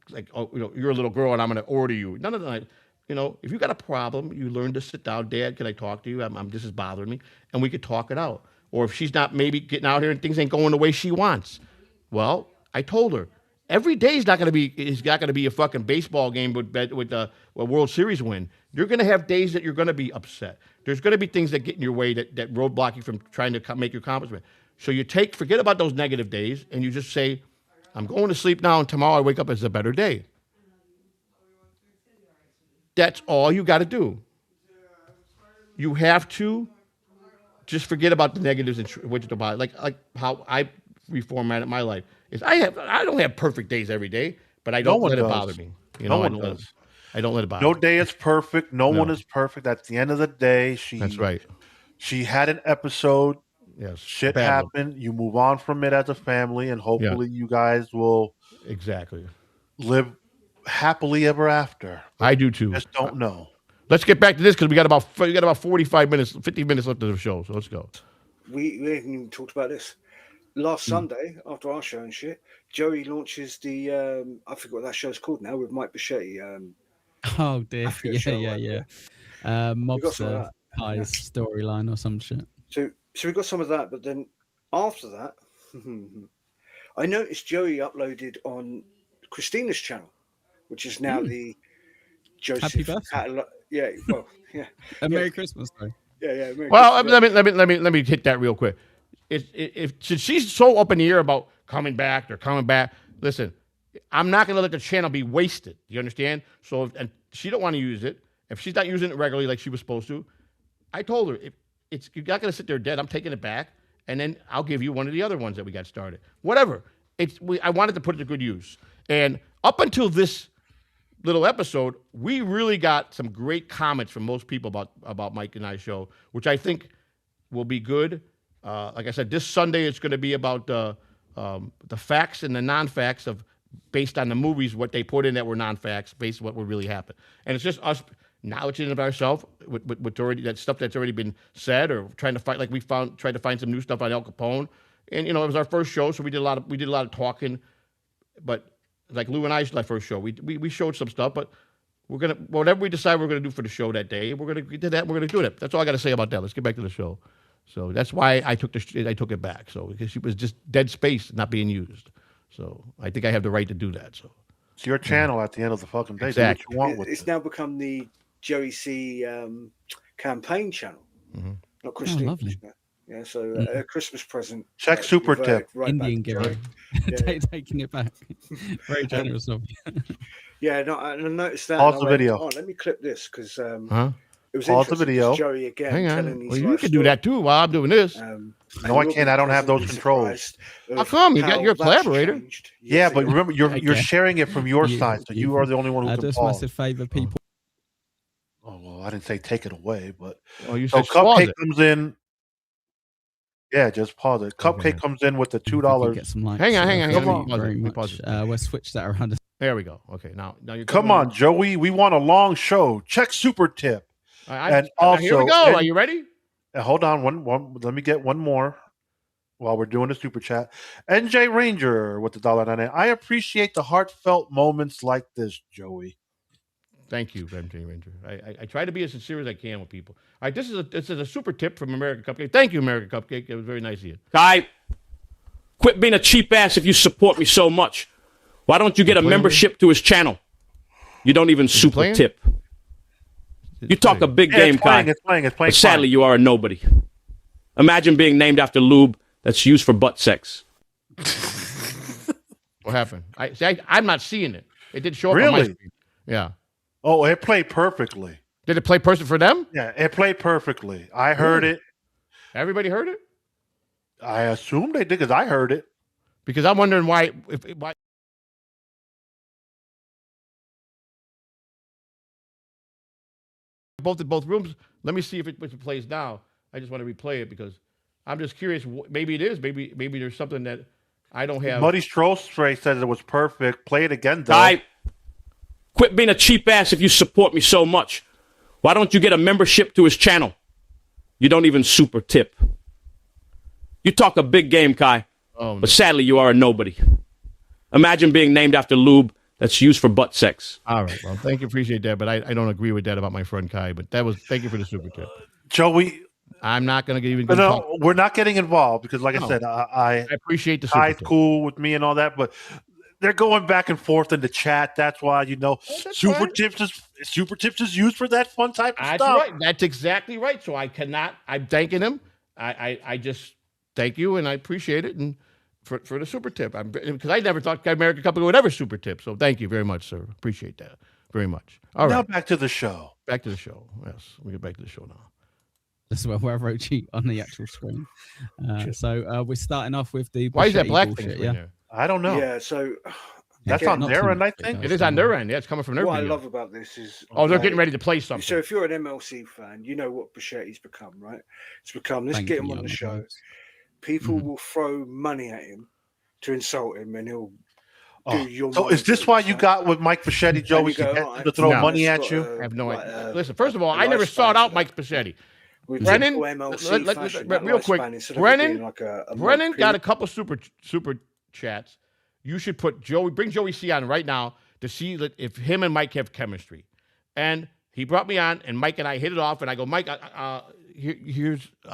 like, oh, you know, you're a little girl and I'm going to order you. None of that. You know, if you got a problem, you learn to sit down. Dad, can I talk to you? This is bothering me, and we could talk it out. Or if she's not maybe getting out here and things ain't going the way she wants, well, I told her every day is not going to be a fucking baseball game with a World Series win. You're going to have days that you're going to be upset. There's going to be things that get in your way that roadblock you from trying to make your accomplishment. So forget about those negative days, and you just say, I'm going to sleep now, and tomorrow I wake up as a better day. That's all you got to do. You have to just forget about the negatives and what about like how I reformatted my life. I don't have perfect days every day, but I No don't one let it does. bother me. You No know, one does. I don't let it bother No me. day is perfect. No No. one is perfect. At the end of the day, That's right. she had an episode. Yes. Shit Bad one. happened. You move on from it as a family, and hopefully you guys will Exactly. live happily ever after. But I do too. Just don't know. Let's get back to this because we got about 45 minutes, 50 minutes left of the show. So let's go. We haven't even talked about this. Last Sunday, after our show and shit, Joey launches the I forget what that show's called now with Mike Bichetti. Oh dear, yeah. Mobster that. Pies storyline or some shit. So we got some of that, but then after that, I noticed Joey uploaded on Christina's channel, which is now the Joseph. Happy birthday! Yeah, well, yeah. Merry Christmas, though. Yeah. Merry Well, Christmas, let me hit that real quick. Since she's so up in the air about coming back, listen, I'm not going to let the channel be wasted. You understand? So and she don't want to use it. If she's not using it regularly like she was supposed to, I told her, if you're not going to sit there dead, I'm taking it back, and then I'll give you one of the other ones that we got started. Whatever. I wanted to put it to good use. And up until this little episode, we really got some great comments from most people about Mike and I's show, which I think will be good. Like I said, this Sunday it's going to be about the facts and the non-facts based on the movies, what they put in that were non-facts, based on what would really happen. And it's just us knowledging of ourselves with already that stuff that's already been said, or trying to find, like tried to find some new stuff on Al Capone. And it was our first show, so we did a lot of talking. But like Lou and I's first show, we showed some stuff, but we're gonna, whatever we decide we're gonna do for the show that day, we did that. We're gonna do it. That's all I got to say about that. Let's get back to the show. So that's why I took it back. So because she was just dead space, not being used. So I think I have the right to do that. So it's your channel at the end of the fucking day. Exactly. Do what you want with it's it. now become the Joey C campaign channel, not Christine. lovely. Yeah, so a Christmas present. Check super tip. Right Indian back to giver. Joey. Taking it back. Very generous of you. Yeah, no, I noticed that. Pause the video. Oh, let me clip this because it was Pause the interesting. video. Joey again. hang on. Telling Well, his you life can do story. that too while I'm doing this. No, I can't. I don't have those controls. How come? You're a collaborator. Yeah, but remember, you're Again. sharing it from your side, so you are the only one who I can do us pause. massive favour, people. Oh well, I didn't say take it away, but Oh, you so said pause Cupcake it. comes in. Yeah, just pause it. Cupcake Okay. comes in with the If we $2. can get some likes, Hang on. thank Come you on. very Let me much. pause it. We'll switch that around. There we go. Okay, now you're Come on, Joey. We want a long show. Check super tip. And here also, we go. Are you ready? Hold on, one. Let me get one more while we're doing the super chat. NJ Ranger with the $1.99. I appreciate the heartfelt moments like this, Joey. Thank you, MJ Ranger. I try to be as sincere as I can with people. All right, this is a super tip from American Cupcake. Thank you, American Cupcake. It was very nice of you. Guy, quit being a cheap ass if you support me so much. Why don't you get a membership to his channel? You don't even super playing? tip. You talk a big game, Kai. It's playing. But sadly, fine. you are a nobody. Imagine being named after lube that's used for butt sex. What happened? I'm not seeing it. It did show up on my Really? screen. Yeah. Oh, it played perfectly. Did it play person for them? Yeah, it played perfectly. I heard it. Everybody heard it? I assume they did because I heard it. Because I'm wondering why. Both rooms. Let me see if it plays now. I just want to replay it because I'm just curious. Maybe it is. Maybe there's something that I don't have. Muddy Stroll Stray says it was perfect. Play it again, though. Guy, quit being a cheap ass if you support me so much. Why don't you get a membership to his channel? You don't even super tip. You talk a big game, Kai. Oh, no. But sadly, you are a nobody. Imagine being named after lube that's used for butt sex. All right. Well, thank you. Appreciate that. But I don't agree with that about my friend Kai. But thank you for the super tip. Joey, I'm not going to even. no, we're not getting involved because, like I said, I appreciate the super Kai's tip. cool with me and all that, but they're going back and forth in the chat. That's why super tips is used for that fun type of That's stuff. right. That's exactly right. So I cannot. I'm thanking him. I just thank you and I appreciate it and for the super tip. Because I never thought American Company would ever super tip. So thank you very much, sir. Appreciate that very much. All right. Now back to the show. Back to the show. Yes, we get back to the show now. This is where I wrote you on the actual screen. So we're starting off with the. Why is that Bichetti black bullshit, thing yeah? there? I don't know. Yeah, so That's Yeah, on not their too end, I much think. It is on their end. Yeah, it's coming from their What I video. love about this is Oh, they're like, getting ready to play something. So if you're an MLC fan, you know what Bichetti's become, right? It's become, let's Thank get him you, on the young show. guys. People will throw money at him to insult him, and he'll do your So is this why you got with Mike Bichetti, Joey, to get him to throw No. money at got you? I have no like, idea. Listen, first of all, a I never lifespan sought out for Mike Bichetti. With Brennan, typical MLC fashion, that real quick, lifespan, instead of it being like a Brennan month got a period. couple super chats. You should put bring Joey C on right now to see that if him and Mike have chemistry. And he brought me on, and Mike and I hit it off. And I go, Mike, I'll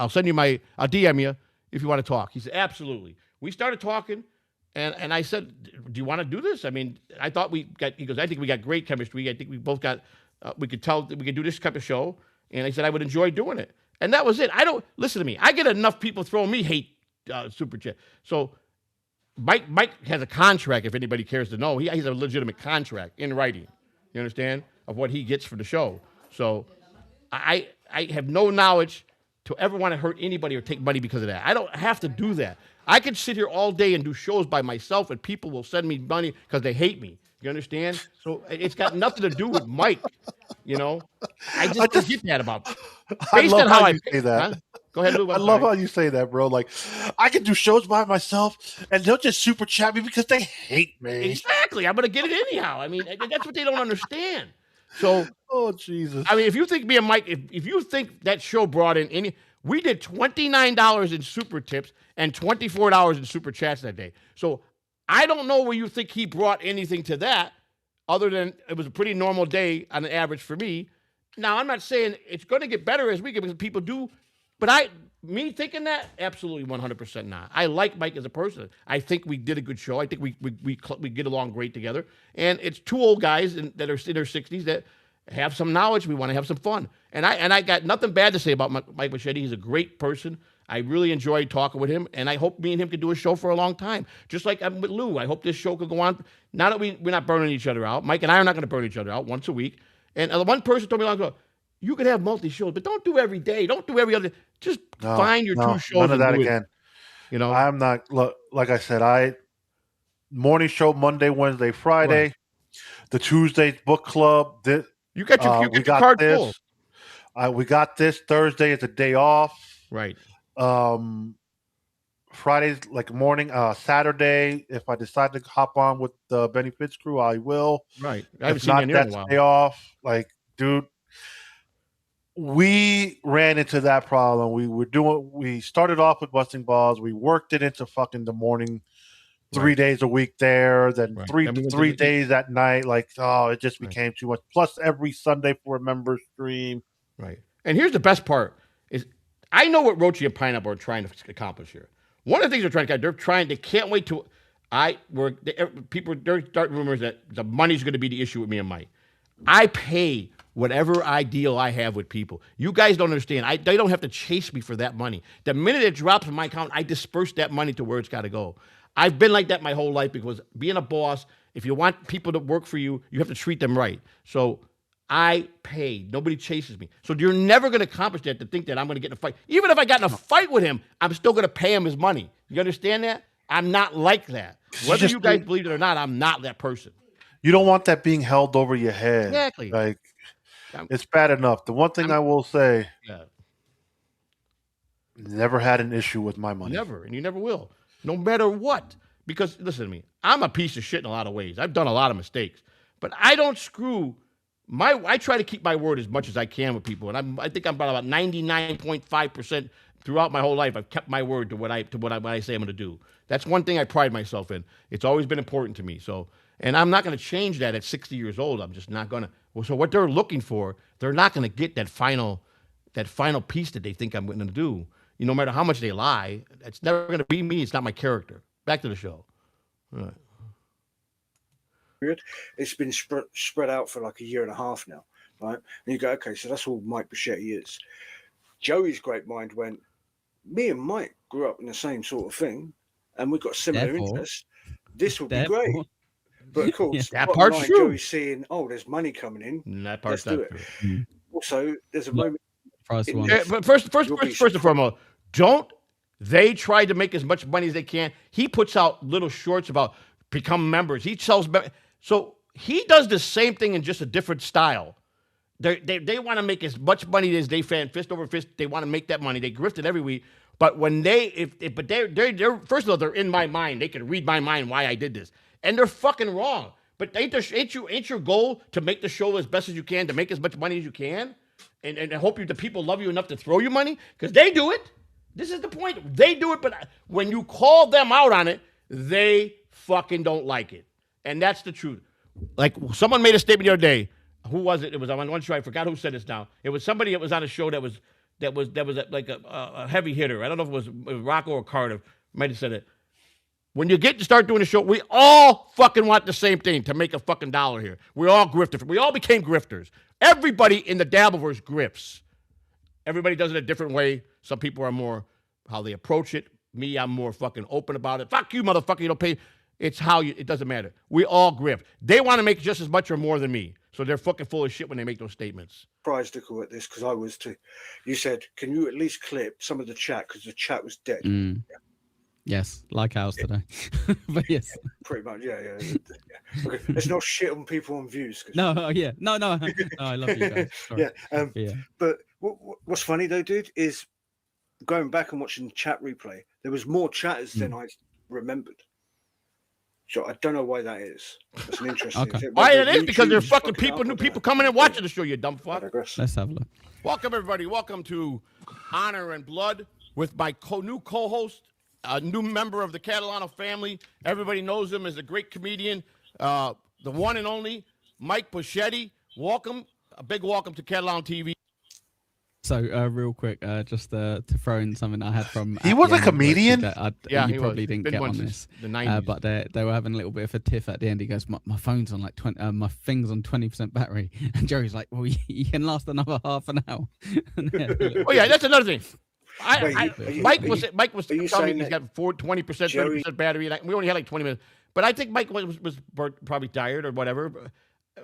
send you I'll DM you if you want to talk. He said, absolutely. We started talking, and I said, do you want to do this? I mean, I thought he goes, I think we got great chemistry. I think we both got, we could tell that we could do this type of show. And I said, I would enjoy doing it. And that was it. Listen to me. I get enough people throwing me hate super chat. So Mike has a contract, if anybody cares to know. He has a legitimate contract in writing. You understand? Of what he gets for the show. So I have no knowledge to ever want to hurt anybody or take money because of that. I don't have to do that. I could sit here all day and do shows by myself, and people will send me money because they hate me. You understand? So it's got nothing to do with Mike. You know, I just don't get that about. I love how you say that. Huh? Go ahead, Lou. I love how you say that, bro. Like, I can do shows by myself, and they'll just super chat me because they hate me. Exactly. I'm gonna get it anyhow. I mean, that's what they don't understand. So, oh Jesus. I mean, if you think me and Mike, if you think that show brought in we did $29 in super tips and $24 in super chats that day. So I don't know where you think he brought anything to that, other than it was a pretty normal day on the average for me. Now, I'm not saying it's going to get better as we get, because people do, but me thinking that, absolutely 100% not. I like Mike as a person. I think we did a good show. I think we get along great together. And it's two old guys that are in their 60s that have some knowledge. We want to have some fun. And I got nothing bad to say about Mike Bichetti. He's a great person. I really enjoyed talking with him, and I hope me and him can do a show for a long time. Just like I'm with Lou. I hope this show could go on. Now that we're not burning each other out. Mike and I are not going to burn each other out once a week. And one person told me long ago, you can have multi-shows, but don't do every day. Don't do every other. Just find your two shows. None of that again. You know, I'm not, like I said, morning show Monday, Wednesday, Friday. Right. The Tuesday book club. You got your card full. We got this. Thursday is a day off. Right. Friday's like morning. Saturday, if I decide to hop on with the Benny Fitz crew, I will. Right. I haven't seen you in a while. Day off. Like, dude, we ran into that problem. We started off with busting balls. We worked it into fucking the morning, 3 days a week there, then three days at night. Like, it just became too much. Plus every Sunday for a member stream. Right. And here's the best part is I know what Rochi and Pineapple are trying to accomplish here. One of the things they can't wait to, they're starting rumors that the money's going to be the issue with me and Mike. I pay whatever ideal I have with people. You guys don't understand. They don't have to chase me for that money. The minute it drops in my account, I disperse that money to where it's got to go. I've been like that my whole life, because being a boss, if you want people to work for you, you have to treat them right. So I pay. Nobody chases me. So you're never going to accomplish that, to think that I'm going to get in a fight. Even if I got in a fight with him, I'm still going to pay him his money. You understand that? I'm not like that. Whether you guys believe it or not, I'm not that person. You don't want that being held over your head. Exactly. Like, it's bad enough. The one thing I will say, never had an issue with my money. Never, and you never will. No matter what. Because, listen to me, I'm a piece of shit in a lot of ways. I've done a lot of mistakes. But I don't screw I try to keep my word as much as I can with people. And I think I'm about 99.5% throughout my whole life. I've kept my word to what I say I'm going to do. That's one thing I pride myself in. It's always been important to me. So, and I'm not going to change that at 60 years old. I'm just not going to. So what they're looking for, they're not going to get that final piece that they think I'm going to do. No matter how much they lie, it's never going to be me. It's not my character. Back to the show. All right. It's been spread out for like a year and a half now, right? And you go, okay, so that's all Mike Bichetti is. Joey's great mind went, me and Mike grew up in the same sort of thing, and we've got similar interests. This would be great. But of course, that part's true. Joey's seeing, there's money coming in. That part's Let's do it. Mm. Also, there's a moment. But first and foremost, they try to make as much money as they can. He puts out little shorts about become members. He sells. So he does the same thing in just a different style. They want to make as much money as they can, fist over fist. They want to make that money. They grift it every week. But when they're first of all, they're in my mind. They can read my mind why I did this, and they're fucking wrong. But ain't your goal to make the show as best as you can, to make as much money as you can, and hope the people love you enough to throw you money? Because they do it. This is the point. They do it, but when you call them out on it, they fucking don't like it. And that's the truth. Like, someone made a statement the other day. Who was it? It was on one show. I forgot who said this now. It was somebody that was on a show that was like a heavy hitter. I don't know if it was Rocco or Carter. Might have said it. When you get to start doing the show, we all fucking want the same thing, to make a fucking dollar here. We all grifters. We all became grifters. Everybody in the Dabbleverse grifts. Everybody does it a different way. Some people are more how they approach it. Me, I'm more fucking open about it. Fuck you, motherfucker. You don't pay. It's how you. It doesn't matter. We all grift. They want to make just as much or more than me. So they're fucking full of shit when they make those statements. Surprised to call at this because I was too. You said, "Can you at least clip some of the chat because the chat was dead?" Yeah. Yes, like ours today. But yes, pretty much. Yeah. Okay, let's not shit on people on views. No, no, I love you guys. Sorry. Yeah. But what's funny though, dude, is going back and watching the chat replay. There was more chatters than I remembered. So I don't know why that is. That's an interesting thing. Why it is? Because there's fucking people, new people coming and watching the show, you dumb fuck. Let's have a look. Welcome, everybody. Welcome to Honor and Blood with my new co-host, a new member of the Catalano family. Everybody knows him as a great comedian, the one and only Mike Buschetti. Welcome. A big welcome to Catalano TV. So, real quick, just to throw in something I had from... He was a comedian? You probably didn't get on this. The 90s. But they were having a little bit of a tiff at the end. He goes, my phone's on like 20... my thing's on 20% battery. And Jerry's like, well, you can last another half an hour. Oh, yeah, that's another thing. Mike was telling me he's got 20%, 30% battery. And we only had like 20 minutes. But I think Mike was probably tired or whatever.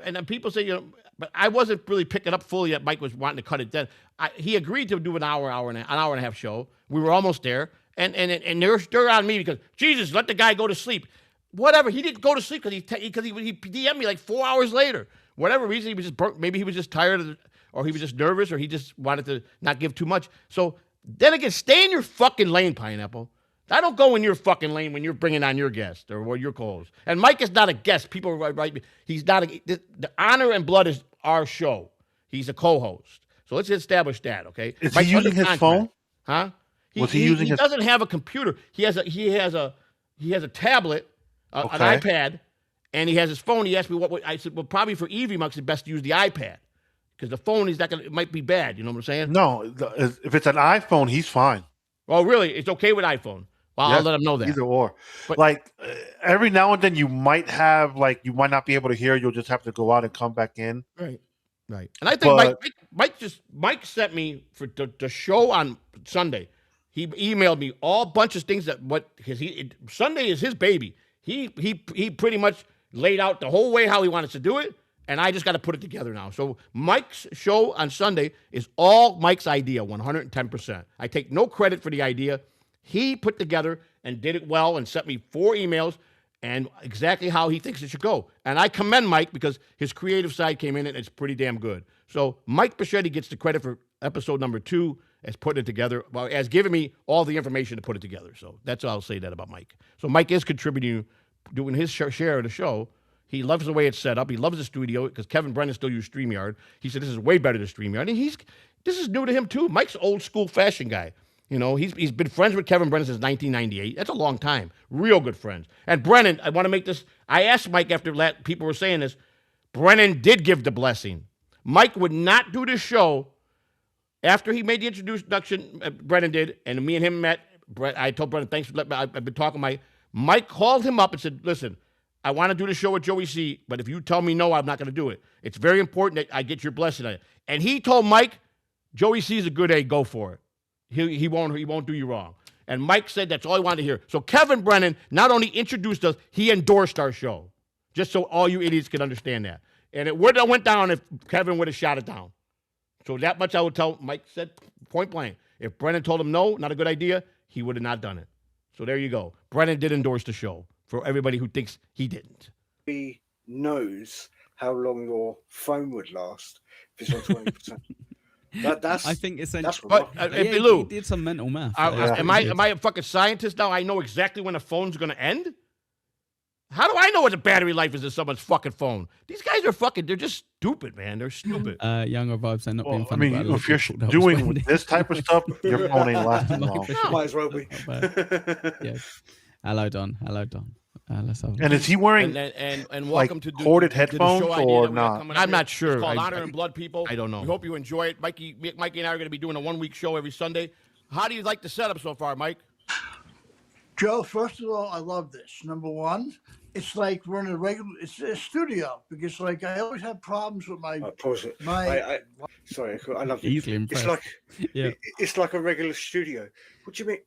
And then people say, but I wasn't really picking up fully that Mike was wanting to cut it down. He agreed to do an hour and a half show. We were almost there. And they're on me because, Jesus, let the guy go to sleep. Whatever. He didn't go to sleep because he DM'd me like 4 hours later. Whatever reason, he was just burnt. Maybe he was just tired or he was just nervous or he just wanted to not give too much. So then again, stay in your fucking lane, Pineapple. I don't go in your fucking lane when you're bringing on your guest or your co-host. And Mike is not a guest. People write me. He's not the Honor and Blood is our show. He's a co-host. So let's establish that, okay? Is he using his phone? Huh? Was he using his? He doesn't have a computer. He has a tablet, an iPad, and he has his phone. He asked me what I said. Well, probably for Evie, Mike's best to use the iPad because the phone is not gonna. It might be bad. You know what I'm saying? No, if it's an iPhone, he's fine. Oh, really? It's okay with iPhone. Well, I'll let him know that. Either or. But every now and then you might not be able to hear. You'll just have to go out and come back in. Right. And I think Mike sent me for the show on Sunday. He emailed me all bunch of things because Sunday is his baby. He pretty much laid out the whole way how he wanted to do it, and I just got to put it together now. So Mike's show on Sunday is all Mike's idea, 110%. I take no credit for the idea. He put together and did it well and sent me 4 emails and exactly how he thinks it should go. And I commend Mike because his creative side came in and it's pretty damn good. So Mike Buschetti gets the credit for episode number 2 as putting it together, as giving me all the information to put it together. So that's all I'll say that about Mike. So Mike is contributing, doing his share of the show. He loves the way it's set up. He loves the studio because Kevin Brennan still uses StreamYard. He said this is way better than StreamYard. And this is new to him too. Mike's an old school fashion guy. You know, he's been friends with Kevin Brennan since 1998. That's a long time. Real good friends. And Brennan, I want to make this. I asked Mike after people were saying this. Brennan did give the blessing. Mike would not do this show after he made the introduction. Brennan did, and me and him met. I told Brennan, thanks for letting me. I've been talking to Mike called him up and said, listen, I want to do the show with Joey C, but if you tell me no, I'm not going to do it. It's very important that I get your blessing on it. And he told Mike, Joey C is a good egg, go for it. He won't do you wrong. And Mike said that's all he wanted to hear. So Kevin Brennan not only introduced us, he endorsed our show. Just so all you idiots can understand that. And it would have went down if Kevin would have shot it down. So that much I would tell. Mike said point blank. If Brennan told him no, not a good idea, he would have not done it. So there you go. Brennan did endorse the show. for everybody who thinks he didn't. He knows how long your phone would last if it's on 20%. I think it's that's but he did some mental math. Am I a fucking scientist now? I know exactly when a phone's going to end. How do I know what the battery life is of someone's fucking phone? These guys are they're just stupid, man. They're stupid. Younger vibes are not being funny. I mean, if you're doing this type of stuff, your phone ain't lasting long. Might as well be. Yeah. Hello, Don. Let's have and is he wearing and welcome to corded headphones or not? I'm not sure. It's called Honor and Blood, people. I don't know. We hope you enjoy it. Mikey and I are going to be doing a 1 week show every Sunday. How do you like the setup so far, Mike? Joe, first of all, I love this. Number one, it's like we're in it's a studio because, like, I always have problems with my. Pause it. Sorry, I love it. Easily impressed. It's like a regular studio. What do you mean?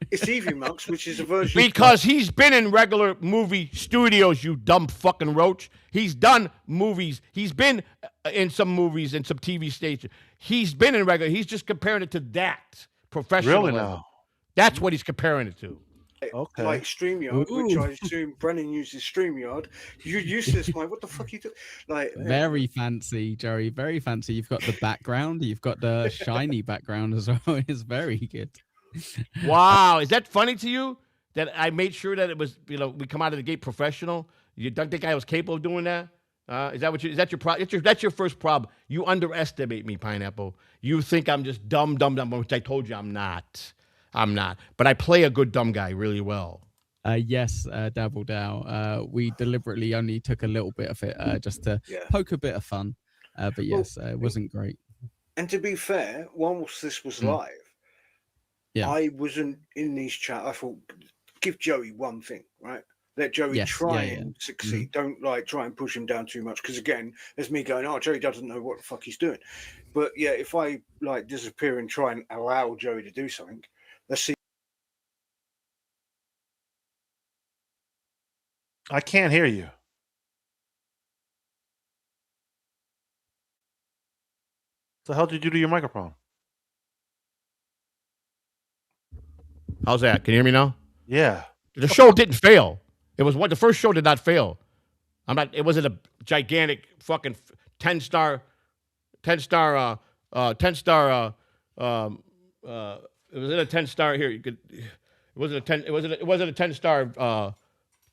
It's Evie Monks, which is a version. Because he's been in regular movie studios, you dumb fucking roach. He's done movies. He's been in some movies and some TV stations. He's been in regular. He's just comparing it to that professional. Really now? That's what he's comparing it to. Okay. Like StreamYard, which I assume Brennan uses StreamYard. You use this, Mike. What the fuck you do? Like very fancy, Jerry. Very fancy. You've got the background. You've got the shiny background as well. It's very good. Wow, is that funny to you? That I made sure that it was, we come out of the gate professional. You don't think I was capable of doing that? Is that your problem? That's your first problem. You underestimate me, Pineapple. You think I'm just dumb, which I told you I'm not. But I play a good dumb guy really well. Yes, Dabble Dow. We deliberately only took a little bit of it just to poke a bit of fun. But yes, it wasn't great. And to be fair, once this was live, I wasn't in these chat. I thought, give Joey one thing, right? Let Joey try and succeed. Don't try and push him down too much. Because again, there's me going, oh, Joey doesn't know what the fuck he's doing. But yeah, if I disappear and try and allow Joey to do something, let's see. I can't hear you. What the hell did you do to your microphone? How's that? Can you hear me now? Yeah. The show didn't fail. It was the first show did not fail. It wasn't a gigantic fucking 10-star. It was in a 10-star here. It wasn't a 10-star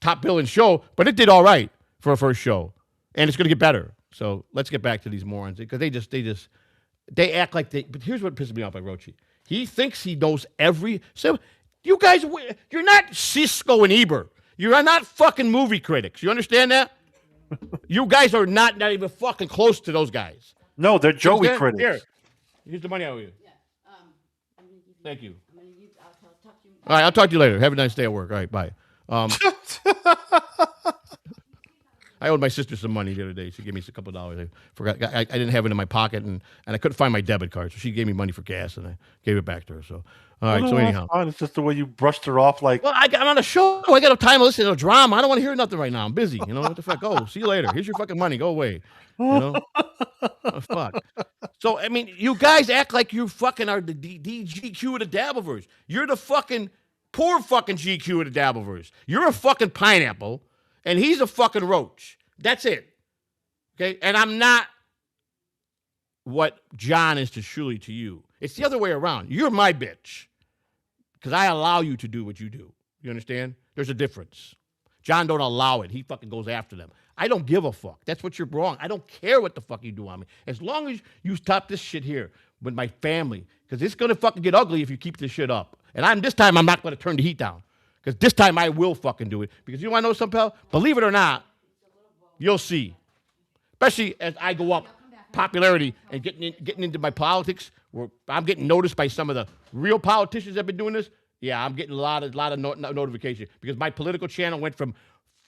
top billing show, but it did all right for a first show, and it's going to get better. So let's get back to these morons because they act like they. But here's what pisses me off by Rochi. He thinks he knows every. So you guys, you're not Cisco and Ebert. You are not fucking movie critics. You understand that? You guys are not even fucking close to those guys. No, they're Joey critics. Here's the money I owe you. Thank you. All right, I'll talk to you later. Have a nice day at work. All right, bye. I owed my sister some money the other day. She gave me a couple of dollars. I forgot. I didn't have it in my pocket, and I couldn't find my debit card, so she gave me money for gas, and I gave it back to her. So, all right. So anyhow, it's just the way you brushed her off. Like, well, I'm on a show. I got time to listen to drama. I don't want to hear nothing right now. I'm busy. You know what the fuck? Go. See you later. Here's your fucking money. Go away. You know. Oh, fuck. So I mean, you guys act like you fucking are the GQ of the Dabbleverse. You're the fucking poor fucking GQ of the Dabbleverse. You're a fucking pineapple, and he's a fucking roach. That's it. Okay? And I'm not what John is to Shuli to you. It's the other way around. You're my bitch because I allow you to do what you do. You understand? There's a difference. John don't allow it. He fucking goes after them. I don't give a fuck. That's what you're wrong. I don't care what the fuck you do on me. As long as you stop this shit here with my family, because it's going to fucking get ugly if you keep this shit up. And this time I'm not going to turn the heat down because this time I will fucking do it. Because you want to know something, pal? Believe it or not, you'll see. Especially as I go up popularity and getting into my politics, where I'm getting noticed by some of the real politicians that have been doing this. Yeah, I'm getting a lot of notification because my political channel went from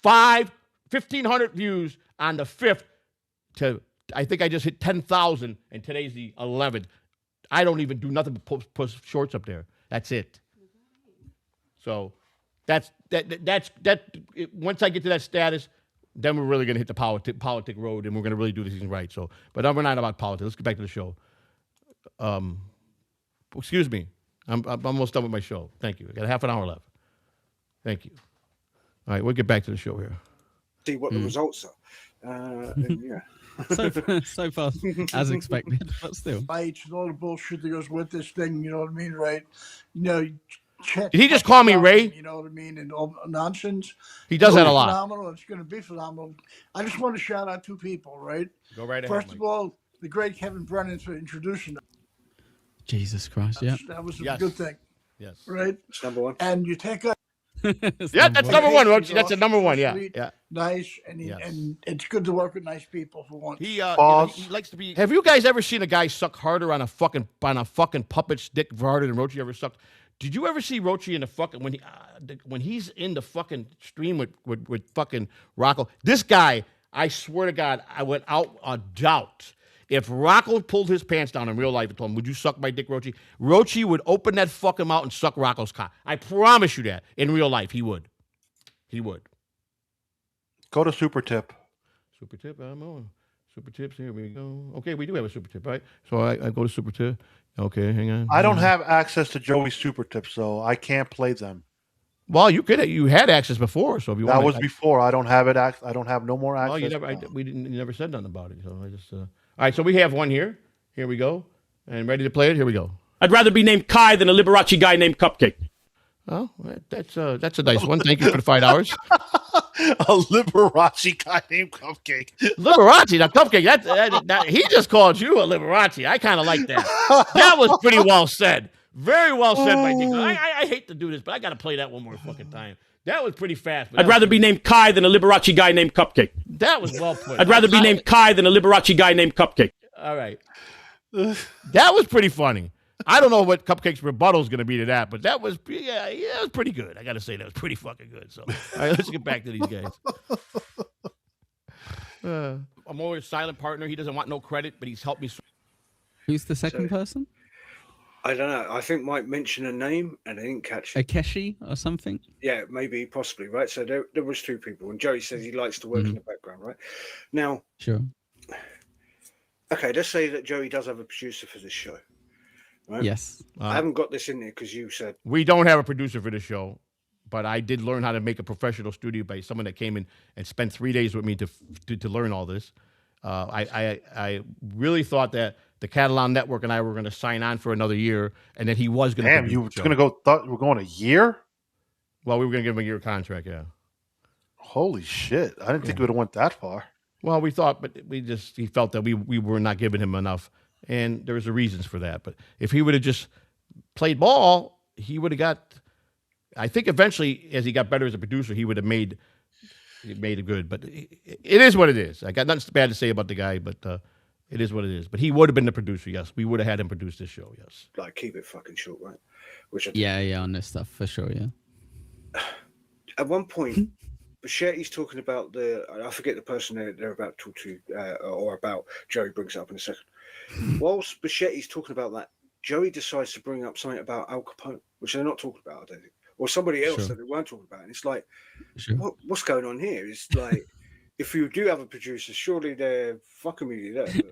1,500 views on the 5th to I think I just hit 10,000, and today's the 11th. I don't even do nothing but post shorts up there. That's it. So that's once I get to that status, then we're really going to hit the politic road, and we're going to really do this thing right. So, but we're not about politics. Let's get back to the show. Excuse me. I'm almost done with my show. Thank you. I got a half an hour left. Thank you. All right, we'll get back to the show here. See what the results are. And yeah. So far, as expected, but still. Fights and all the bullshit that goes with this thing, you know what I mean, right? You know, check. Did he just call me Ray? You know what I mean? And all nonsense. He does that a lot. Phenomenal. It's going to be phenomenal. I just want to shout out two people, right? Go right ahead. First of all, the great Kevin Brennan for introducing them. Jesus Christ, yeah. That was a good thing. Yes. Right? It's number one. And you take a. Yeah, that's number one, Roach. That's a number one. Yeah, Sweet, yeah. Nice, and and it's good to work with nice people for once. He likes to be. Have you guys ever seen a guy suck harder on a fucking puppet's dick harder than Roachy ever sucked? Did you ever see Roachy in the fucking when he's in the fucking stream with fucking Rocco? This guy, I swear to God, I went out a doubt. If Rocco pulled his pants down in real life and told him, "Would you suck my dick, Roachy?" Roachy would open that fucking mouth and suck Rocco's cock. I promise you that. In real life, he would. He would. Go to Super Tip. Super Tip, I'm on. Super Tips, here we go. Okay, we do have a Super Tip, right? So I go to Super Tip. Okay, hang on. I don't have access to Joey's Super Tips, so I can't play them. Well, you could. You had access before, so if you that want, was before. I don't have it. I don't have no more access. Oh, you never. You never said nothing about it. So I just. All right, so we have one here. Here we go, and ready to play it. Here we go. I'd rather be named Kai than a Liberace guy named Cupcake. Oh, that's a nice one. Thank you for the $5. A Liberace guy named Cupcake. Liberace, now Cupcake. That he just called you a Liberace. I kind of like that. That was pretty well said. Very well said by Dick. I hate to do this, but I got to play that one more fucking time. That was pretty fast. I'd rather be named Kai than a Liberace guy named Cupcake. That was well put. I'd rather be named Kai than a Liberace guy named Cupcake. All right. That was pretty funny. I don't know what Cupcake's rebuttal is going to be to that, but that was it was pretty good. I got to say that was pretty fucking good. So, all right, let's get back to these guys. I'm always a silent partner. He doesn't want no credit, but he's helped me. Who's the second person? I don't know. I think Mike mentioned a name and I didn't catch it. Akeshi or something? Yeah, maybe, possibly, right? So there was two people, and Joey says he likes to work in the background, right? Now, sure. Okay, let's say that Joey does have a producer for this show, right? Yes. I haven't got this in there because you said we don't have a producer for the show, but I did learn how to make a professional studio by someone that came in and spent 3 days with me to learn all this. I really thought that the Catalan Network and I were going to sign on for another year, and that he was going to. Damn, you were going to go? Thought we're going a year? Well, we were going to give him a year contract. Yeah. Holy shit! I didn't think we would have went that far. Well, we thought, but he felt that we were not giving him enough, and there was a reasons for that. But if he would have just played ball, he would have got. I think eventually, as he got better as a producer, he would have made it good. But it is what it is. I got nothing bad to say about the guy, but it is what it is. But he would have been the producer. Yes, we would have had him produce this show. Yes. Like keep it fucking short, right? Which yeah, on this stuff for sure. Yeah. At one point. Bichetti's talking about I forget the person they're about to talk to, or about. Joey brings it up in a second. Whilst Bichetti's talking about that, Joey decides to bring up something about Al Capone, which they're not talking about, I don't think, or somebody else that they weren't talking about. And it's like, what's going on here? It's like, if you do have a producer, surely they're fucking with you there. But,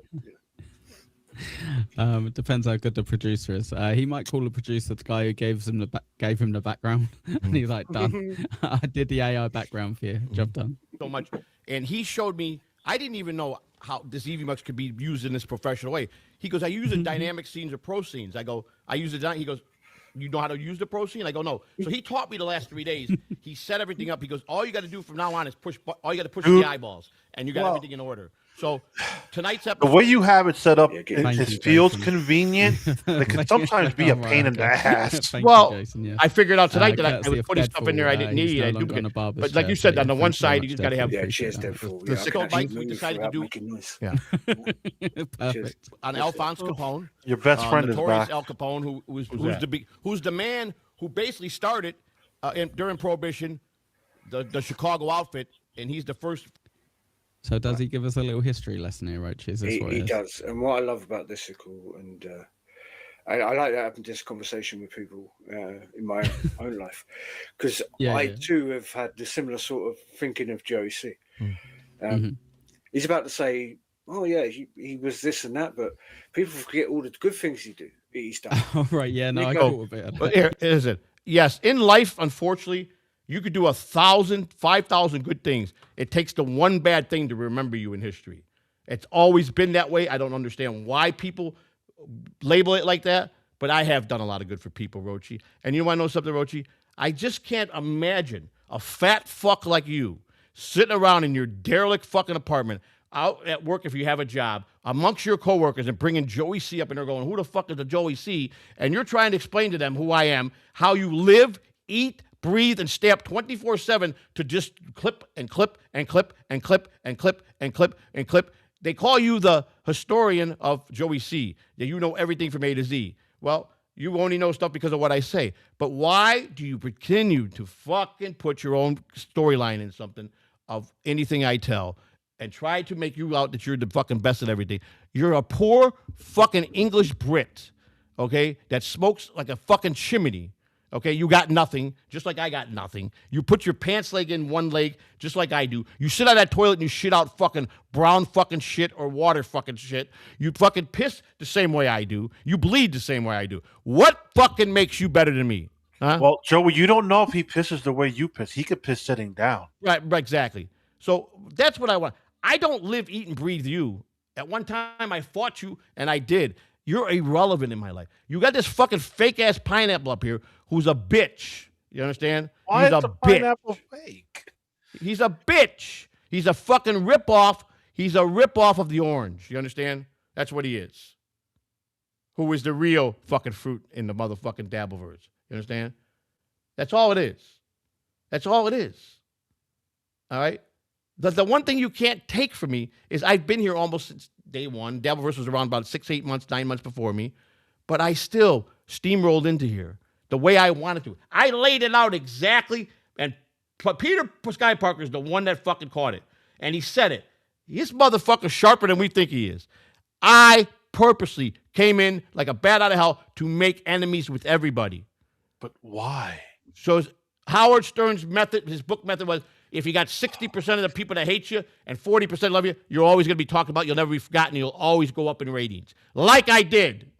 it depends how good the producer is. He might call the producer the guy who gave him the background, and he's like, "Done. I did the AI background for you. Job done." So much, and he showed me. I didn't even know how this EV-Mux could be used in this professional way. He goes, "I use in dynamic scenes or pro scenes." I go, "I use it." He goes, "You know how to use the pro scene?" I go, "No." So he taught me the last 3 days. He set everything up. He goes, "All you got to do from now on is push. All you got to push the eyeballs, and you got everything in order." So tonight's episode, the way you have it set up, it feels convenient. It can sometimes be a pain in the ass. I figured out tonight that I was putting stuff in there I didn't need. But like you said, on the one side, you just got to have the sickle bites. We decided to do. Yeah. Perfect. On Alphonse Capone, your best friend is back. Al Capone, who's the man who basically started during Prohibition, the Chicago outfit, and he's the first. So does he give us a little history lesson here, Roach? Is this what he does? And what I love about this is cool, and I like that having this conversation with people in my own life, because I too have had the similar sort of thinking of Joey C. He's about to say, "Oh yeah, he was this and that," but people forget all the good things he's done. Oh right, yeah, no, I got a bit. But here is it. Yes, in life, unfortunately, You could do 1,000, 5,000 good things. It takes the one bad thing to remember you in history. It's always been that way. I don't understand why people label it like that, but I have done a lot of good for people, Rochi. And you want to know something, Rochi? I just can't imagine a fat fuck like you sitting around in your derelict fucking apartment, out at work if you have a job, amongst your coworkers and bringing Joey C up and they're going, who the fuck is the Joey C? And you're trying to explain to them who I am, how you live, eat, breathe, and stay up 24/7 to just clip and clip and clip and clip and clip and clip and clip. They call you the historian of Joey C. That you know everything from A to Z. Well, you only know stuff because of what I say. But why do you continue to fucking put your own storyline in something of anything I tell and try to make you out that you're the fucking best at everything? You're a poor fucking English Brit, okay, that smokes like a fucking chimney. Okay, you got nothing, just like I got nothing. You put your pants leg in one leg, just like I do. You sit on that toilet and you shit out fucking brown fucking shit or water fucking shit. You fucking piss the same way I do. You bleed the same way I do. What fucking makes you better than me? Huh? Well, Joey, you don't know if he pisses the way you piss. He could piss sitting down. Right, exactly. So that's what I want. I don't live, eat, and breathe you. At one time, I fought you, and I did. You're irrelevant in my life. You got this fucking fake-ass pineapple up here who's a bitch. You understand? Why He's is the pineapple fake? He's a bitch. He's a fucking ripoff. He's a ripoff of the orange. You understand? That's what he is. Who is the real fucking fruit in the motherfucking Dabbleverse. You understand? That's all it is. That's all it is. All right? The one thing you can't take from me is I've been here almost since day one. Dabbleverse was around about 6, 8 months, 9 months before me. But I still steamrolled into here the way I wanted to. I laid it out exactly. And Peter Sky Parker is the one that fucking caught it. And he said it. This motherfucker's sharper than we think he is. I purposely came in like a bat out of hell to make enemies with everybody. But why? So Howard Stern's method, his book method was, if you got 60% of the people that hate you and 40% love you, you're always going to be talked about. You'll never be forgotten. You'll always go up in ratings. Like I did.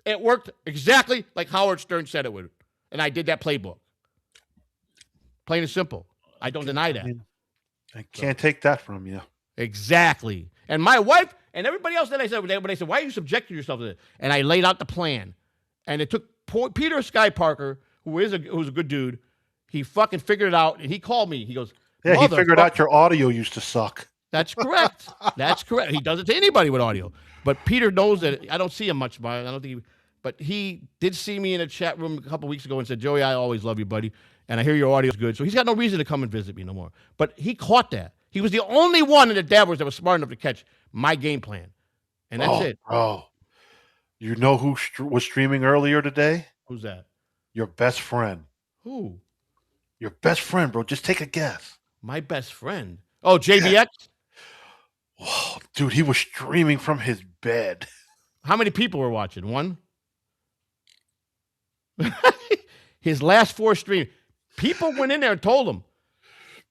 It worked exactly like Howard Stern said it would. And I did that playbook. Plain and simple. I don't deny that. I can't take that from you. Exactly. And my wife and everybody else that I said, when they said, why are you subjecting yourself to this? And I laid out the plan. And it took Peter Sky Parker, who's a good dude, he fucking figured it out, and he called me. He goes, yeah, he figured out your audio used to suck. That's correct. That's correct. He does it to anybody with audio. But Peter knows that I don't see him much, but I don't think but he did see me in a chat room a couple weeks ago and said, Joey, I always love you, buddy, and I hear your audio's good. So he's got no reason to come and visit me no more. But he caught that. He was the only one in the Dabbers that was smart enough to catch my game plan. And that's it. Oh, you know who was streaming earlier today? Who's that? Your best friend. Who? Your best friend, bro. Just take a guess. My best friend. Oh, JBX? Yeah. Oh, dude, he was streaming from his bed. How many people were watching? One? His last 4 streams. People went in there and told him,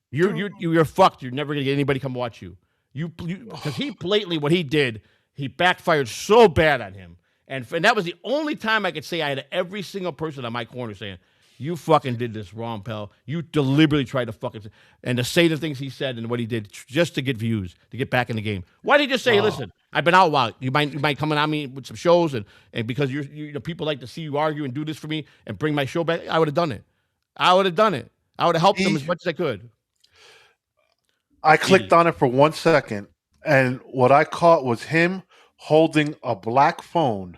you're fucked. You're never going to get anybody come watch you. Because he blatantly, what he did, he backfired so bad on him. And that was the only time I could say I had every single person on my corner saying, you fucking did this wrong, pal. You deliberately tried to fucking... And to say the things he said and what he did just to get views, to get back in the game. Why did he just say, listen, I've been out a while. You might come on me with some shows, and because people like to see you argue and do this for me and bring my show back, I would have done it. I would have helped them as much as I could. I clicked on it for 1 second, and what I caught was him holding a black phone,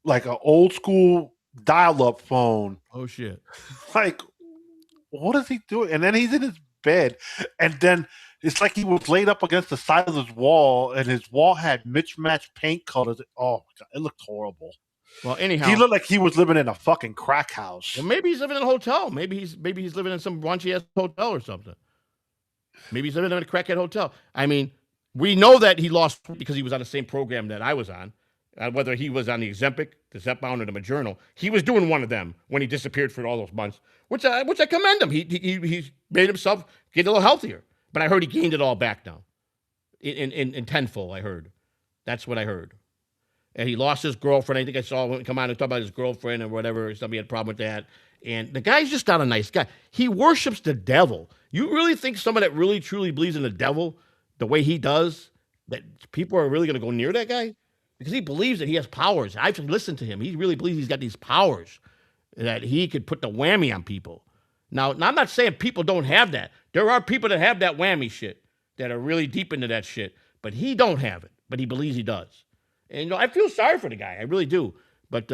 like an old school dial-up phone. Oh shit! Like, what is he doing? And then he's in his bed, and then it's like he was laid up against the side of his wall, and his wall had mismatched paint colors. Oh, God, it looked horrible. Well, anyhow, he looked like he was living in a fucking crack house. Well, maybe he's living in a hotel. Maybe he's living in some raunchy ass hotel or something. Maybe he's living in a crackhead hotel. I mean, we know that he lost because he was on the same program that I was on. Whether he was on the Ozempic, the Zepbound, or the Majournal, he was doing one of them when he disappeared for all those months, which I commend him. He made himself get a little healthier. But I heard he gained it all back now, in tenfold. I heard. That's what I heard. and he lost his girlfriend. I think I saw him come out and talk about his girlfriend or whatever. Somebody had a problem with that. And the guy's just not a nice guy. He worships the devil. You really think someone that really truly believes in the devil the way he does, that people are really going to go near that guy? Because he believes that he has powers. I've listened to him. He really believes he's got these powers, that he could put the whammy on people. Now, I'm not saying people don't have that. There are people that have that whammy shit, that are really deep into that shit. But he don't have it. But he believes he does. And, I feel sorry for the guy. I really do. But,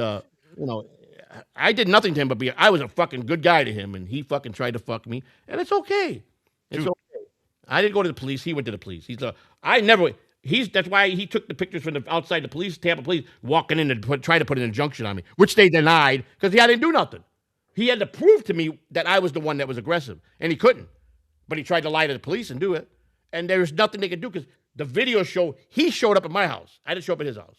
I did nothing to him but I was a fucking good guy to him, and he fucking tried to fuck me. And it's okay. It's okay. I didn't go to the police. He went to the police. That's why he took the pictures from the outside the police, Tampa police, walking in and trying to put an injunction on me, which they denied because I didn't do nothing. He had to prove to me that I was the one that was aggressive, and he couldn't. But he tried to lie to the police and do it. And there was nothing they could do because the video show he showed up at my house. I didn't show up at his house.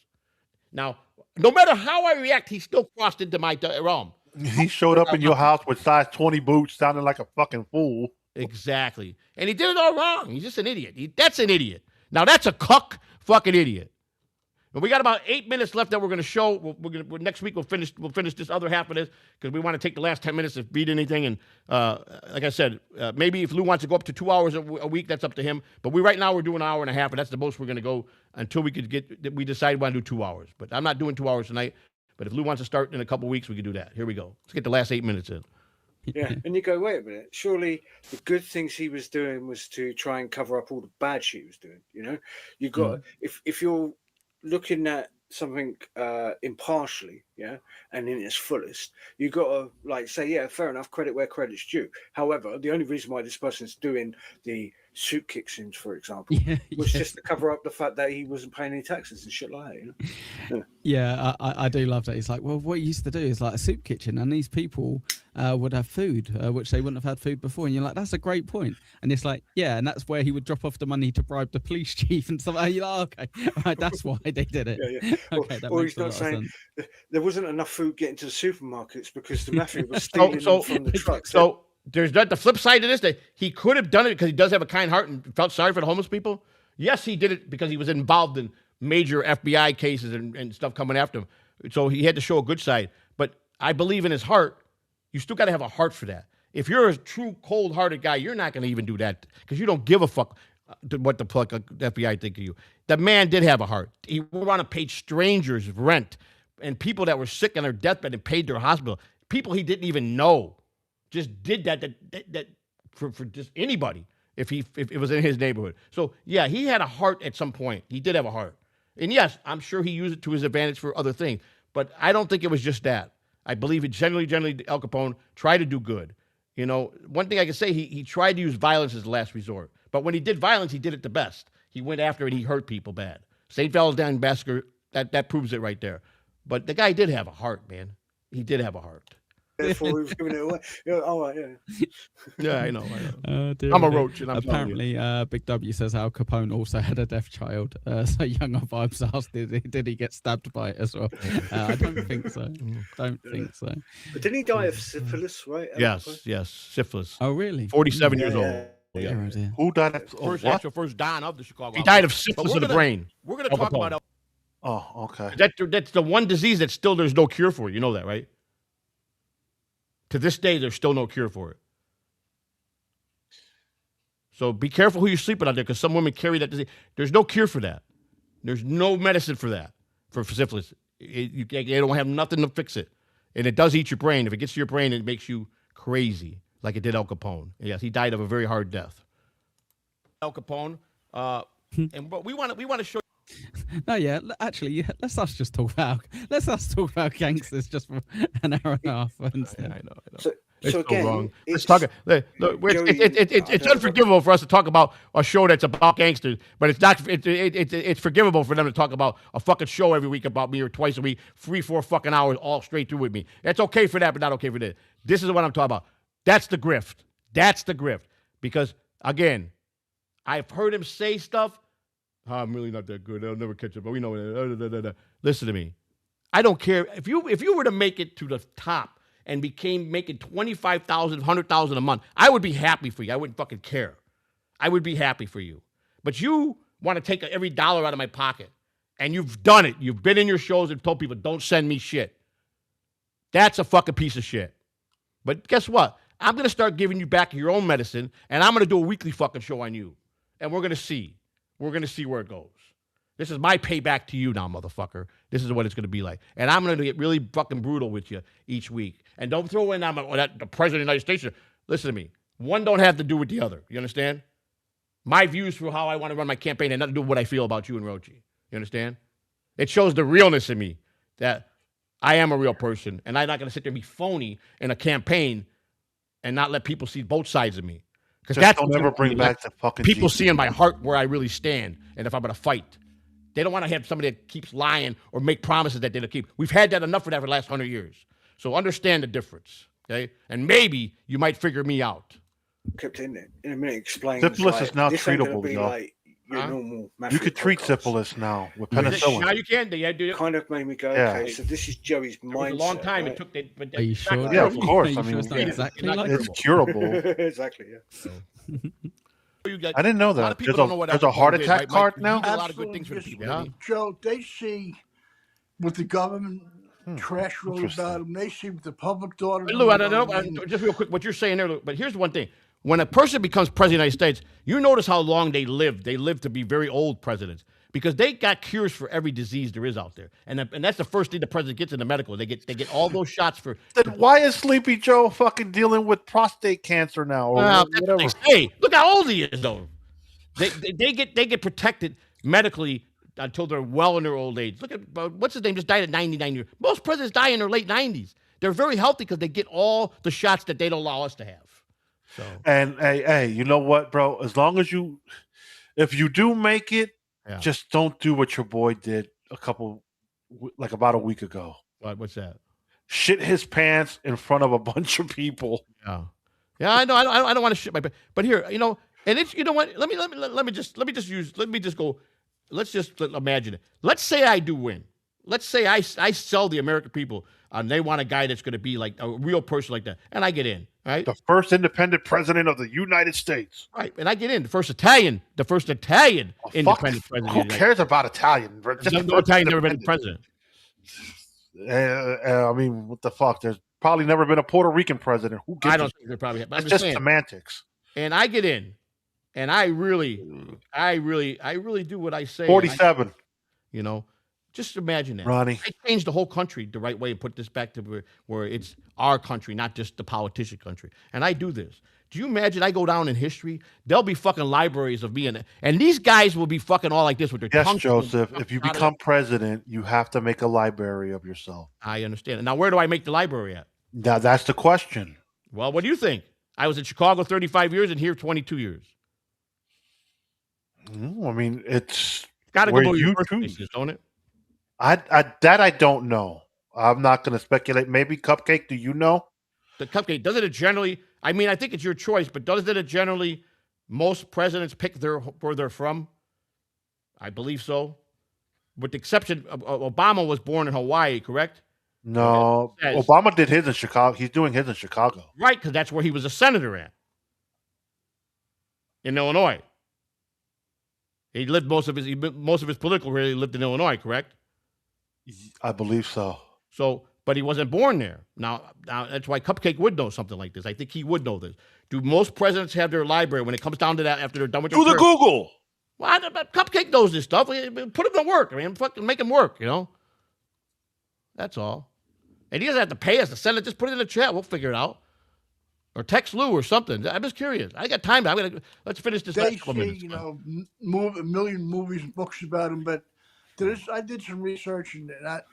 Now, no matter how I react, he still crossed into my realm. He showed up in your house with size 20 boots, sounding like a fucking fool. Exactly. And he did it all wrong. He's just an idiot. That's an idiot. Now, that's a cuck fucking idiot. And we got about 8 minutes left that we're going to show. Next week we'll finish this other half of this because we want to take the last 10 minutes to beat anything. And like I said, maybe if Lou wants to go up to 2 hours a week, that's up to him. But right now we're doing an hour and a half, and that's the most we're going to go until we decide we want to do 2 hours. But I'm not doing 2 hours tonight. But if Lou wants to start in a couple weeks, we can do that. Here we go. Let's get the last 8 minutes in. Yeah, and you go, wait a minute. Surely the good things he was doing was to try and cover up all the bad shit he was doing. You got if you're looking at something impartially, and in its fullest, you got to say, yeah, fair enough, credit where credit's due. However, the only reason why this person's doing the soup kitchens, for example, was just to cover up the fact that he wasn't paying any taxes and shit like that. Yeah, I do love that. It's like, well, what he used to do is like a soup kitchen, and these people would have food, which they wouldn't have had food before. And you're like, that's a great point. And it's like, yeah, and that's where he would drop off the money to bribe the police chief and stuff. You're like, okay, right, that's why they did it. Yeah. Okay, or he's not saying there wasn't enough food getting to the supermarkets because the mafia was stealing them from the trucks. So there's the flip side to this, that he could have done it because he does have a kind heart and felt sorry for the homeless people. Yes, he did it because he was involved in major FBI cases and stuff coming after him. So he had to show a good side. But I believe in his heart, you still got to have a heart for that. If you're a true cold-hearted guy, you're not going to even do that because you don't give a fuck what the fuck the FBI think of you. The man did have a heart. He would want to pay strangers rent and people that were sick on their deathbed and paid their hospital. People he didn't even know just did that for just anybody if it was in his neighborhood. So, yeah, he had a heart at some point. He did have a heart. And, yes, I'm sure he used it to his advantage for other things. But I don't think it was just that. I believe it generally Al Capone tried to do good. One thing I can say, he tried to use violence as the last resort. But when he did violence, he did it the best. He went after it and he hurt people bad. St. Valentine Massacre, that proves it right there. But the guy did have a heart, man. He did have a heart. Therefore, he was giving it away. Yeah, I know. Dear, I'm a roach. And I'm apparently, Big W says Al Capone also had a deaf child. So Younger Vibes asked, did he get stabbed by it as well? I don't think so. Don't think so. But didn't he die of syphilis, right? Yes, syphilis. Oh, really? 47 years old. Yeah. Who died of first Don of the Chicago? He died of syphilis of the brain. We're going to talk about. Oh, okay. That's the one disease that still there's no cure for. You know that, right? To this day, there's still no cure for it. So be careful who you're sleeping out there, because some women carry that disease. There's no cure for that. There's no medicine for that, for syphilis. They don't have nothing to fix it. And it does eat your brain. If it gets to your brain, it makes you crazy, like it did Al Capone. Yes, he died of a very hard death. Al Capone, but we want to show. No, yeah, actually, let's just talk about gangsters just for an hour and a half. I know. It's so again, wrong. Let's talk. It's unforgivable for us to talk about a show that's about gangsters, but it's not. It's forgivable for them to talk about a fucking show every week about me, or twice a week, 3-4 fucking hours all straight through with me. It's okay for that, but not okay for this. This is what I'm talking about. That's the grift. That's the grift. Because again, I've heard him say stuff. I'm really not that good. I'll never catch up. But we know. Listen to me. I don't care if you were to make it to the top and making $25,000, $100,000 a month. I would be happy for you. I wouldn't fucking care. I would be happy for you. But you want to take every dollar out of my pocket and you've done it. You've been in your shows and told people, don't send me shit. That's a fucking piece of shit. But guess what? I'm going to start giving you back your own medicine, and I'm going to do a weekly fucking show on you. And we're going to see. We're going to see where it goes. This is my payback to you now, motherfucker. This is what it's going to be like. And I'm going to get really fucking brutal with you each week. And don't throw in the president of the United States. Listen to me. One don't have to do with the other. You understand? My views for how I want to run my campaign have nothing to do with what I feel about you and Rochi. You understand? It shows the realness in me that I am a real person, and I'm not going to sit there and be phony in a campaign and not let people see both sides of me. Because that's don't ever bring back the fucking people see in my heart where I really stand and if I'm going to fight. They don't want to have somebody that keeps lying or make promises that they don't keep. We've had that enough for that for the last 100 years. So understand the difference, okay? And maybe you might figure me out. Kept in a minute explain. Syphilis is now treatable, though. Like normal you could treat syphilis now with penicillin. Now you can. They do it. Kind of made me go, okay, so this is Joey's mindset. It was a long time. Right? It took. But Are you sure? Yeah, of course. I mean, exactly it's curable. Exactly. Yeah. I didn't know that. There's a heart attack card now. A lot of good things for the people. Yeah. Joe, they see what the government trash wrote about them. They see what the public thought of them. Lou, I don't know. Just real quick, what you're saying there, Lou, but here's one thing. When a person becomes president of the United States, you notice how long they live. They live to be very old presidents because they got cures for every disease there is out there. And that's the first thing the president gets in the medical. They get all those shots for. Then why is Sleepy Joe fucking dealing with prostate cancer now? Or whatever. Hey, look how old he is, though. They get protected medically until they're well in their old age. Look at what's his name? Just died at 99 years. Most presidents die in their late 90s. They're very healthy because they get all the shots that they don't allow us to have. So. And hey, you know what, bro? As long as if you do make it, just don't do what your boy did about a week ago. What's that? Shit his pants in front of a bunch of people. Yeah, I know. I don't want to shit my pants. But here, and it's what? Let me just go. Let's just imagine it. Let's say I do win. Let's say I sell the American people and they want a guy that's going to be like a real person like that, and I get in. Right? The first independent president of the United States. Right, and I get in. The first Italian independent president. Who cares about Italian? No Italian never been president. I mean, what the fuck? There's probably never been a Puerto Rican president. Who gives I don't think there probably have. It's just semantics. And I get in, and I really do what I say. 47. Just imagine that. Ronnie. I changed the whole country the right way and put this back to where it's our country, not just the politician country. And I do this. Do you imagine I go down in history? There'll be fucking libraries of me and these guys will be fucking all like this with their Yes, tongue. Joseph. If you become president, you have to make a library of yourself. I understand. Now, where do I make the library at? Now, that's the question. Well, what do you think? I was in Chicago 35 years and here 22 years. I mean, it's got to go to your choose, places, don't it? I don't know. I'm not going to speculate. Maybe Cupcake. Do you know? The Cupcake, doesn't it generally? I mean, I think it's your choice, but doesn't it generally? Most presidents pick where they're from. I believe so, with the exception of Obama was born in Hawaii, correct? No, Obama did his in Chicago. He's doing his in Chicago, right? Because that's where he was a senator at in Illinois. He lived most of his political career. He lived in Illinois, correct? I believe so. So, but he wasn't born there. Now that's why Cupcake would know something like this. I think he would know this. Do most presidents have their library when it comes down to that after they're done with their term? Google. Well, Cupcake knows this stuff. Put him to work. I mean, fucking make him work. That's all. And he doesn't have to pay us to send it. Just put it in the chat. We'll figure it out. Or text Lou or something. I'm just curious. I got time. Let's finish this. They see, a million movies and books about him, but I did some research and that.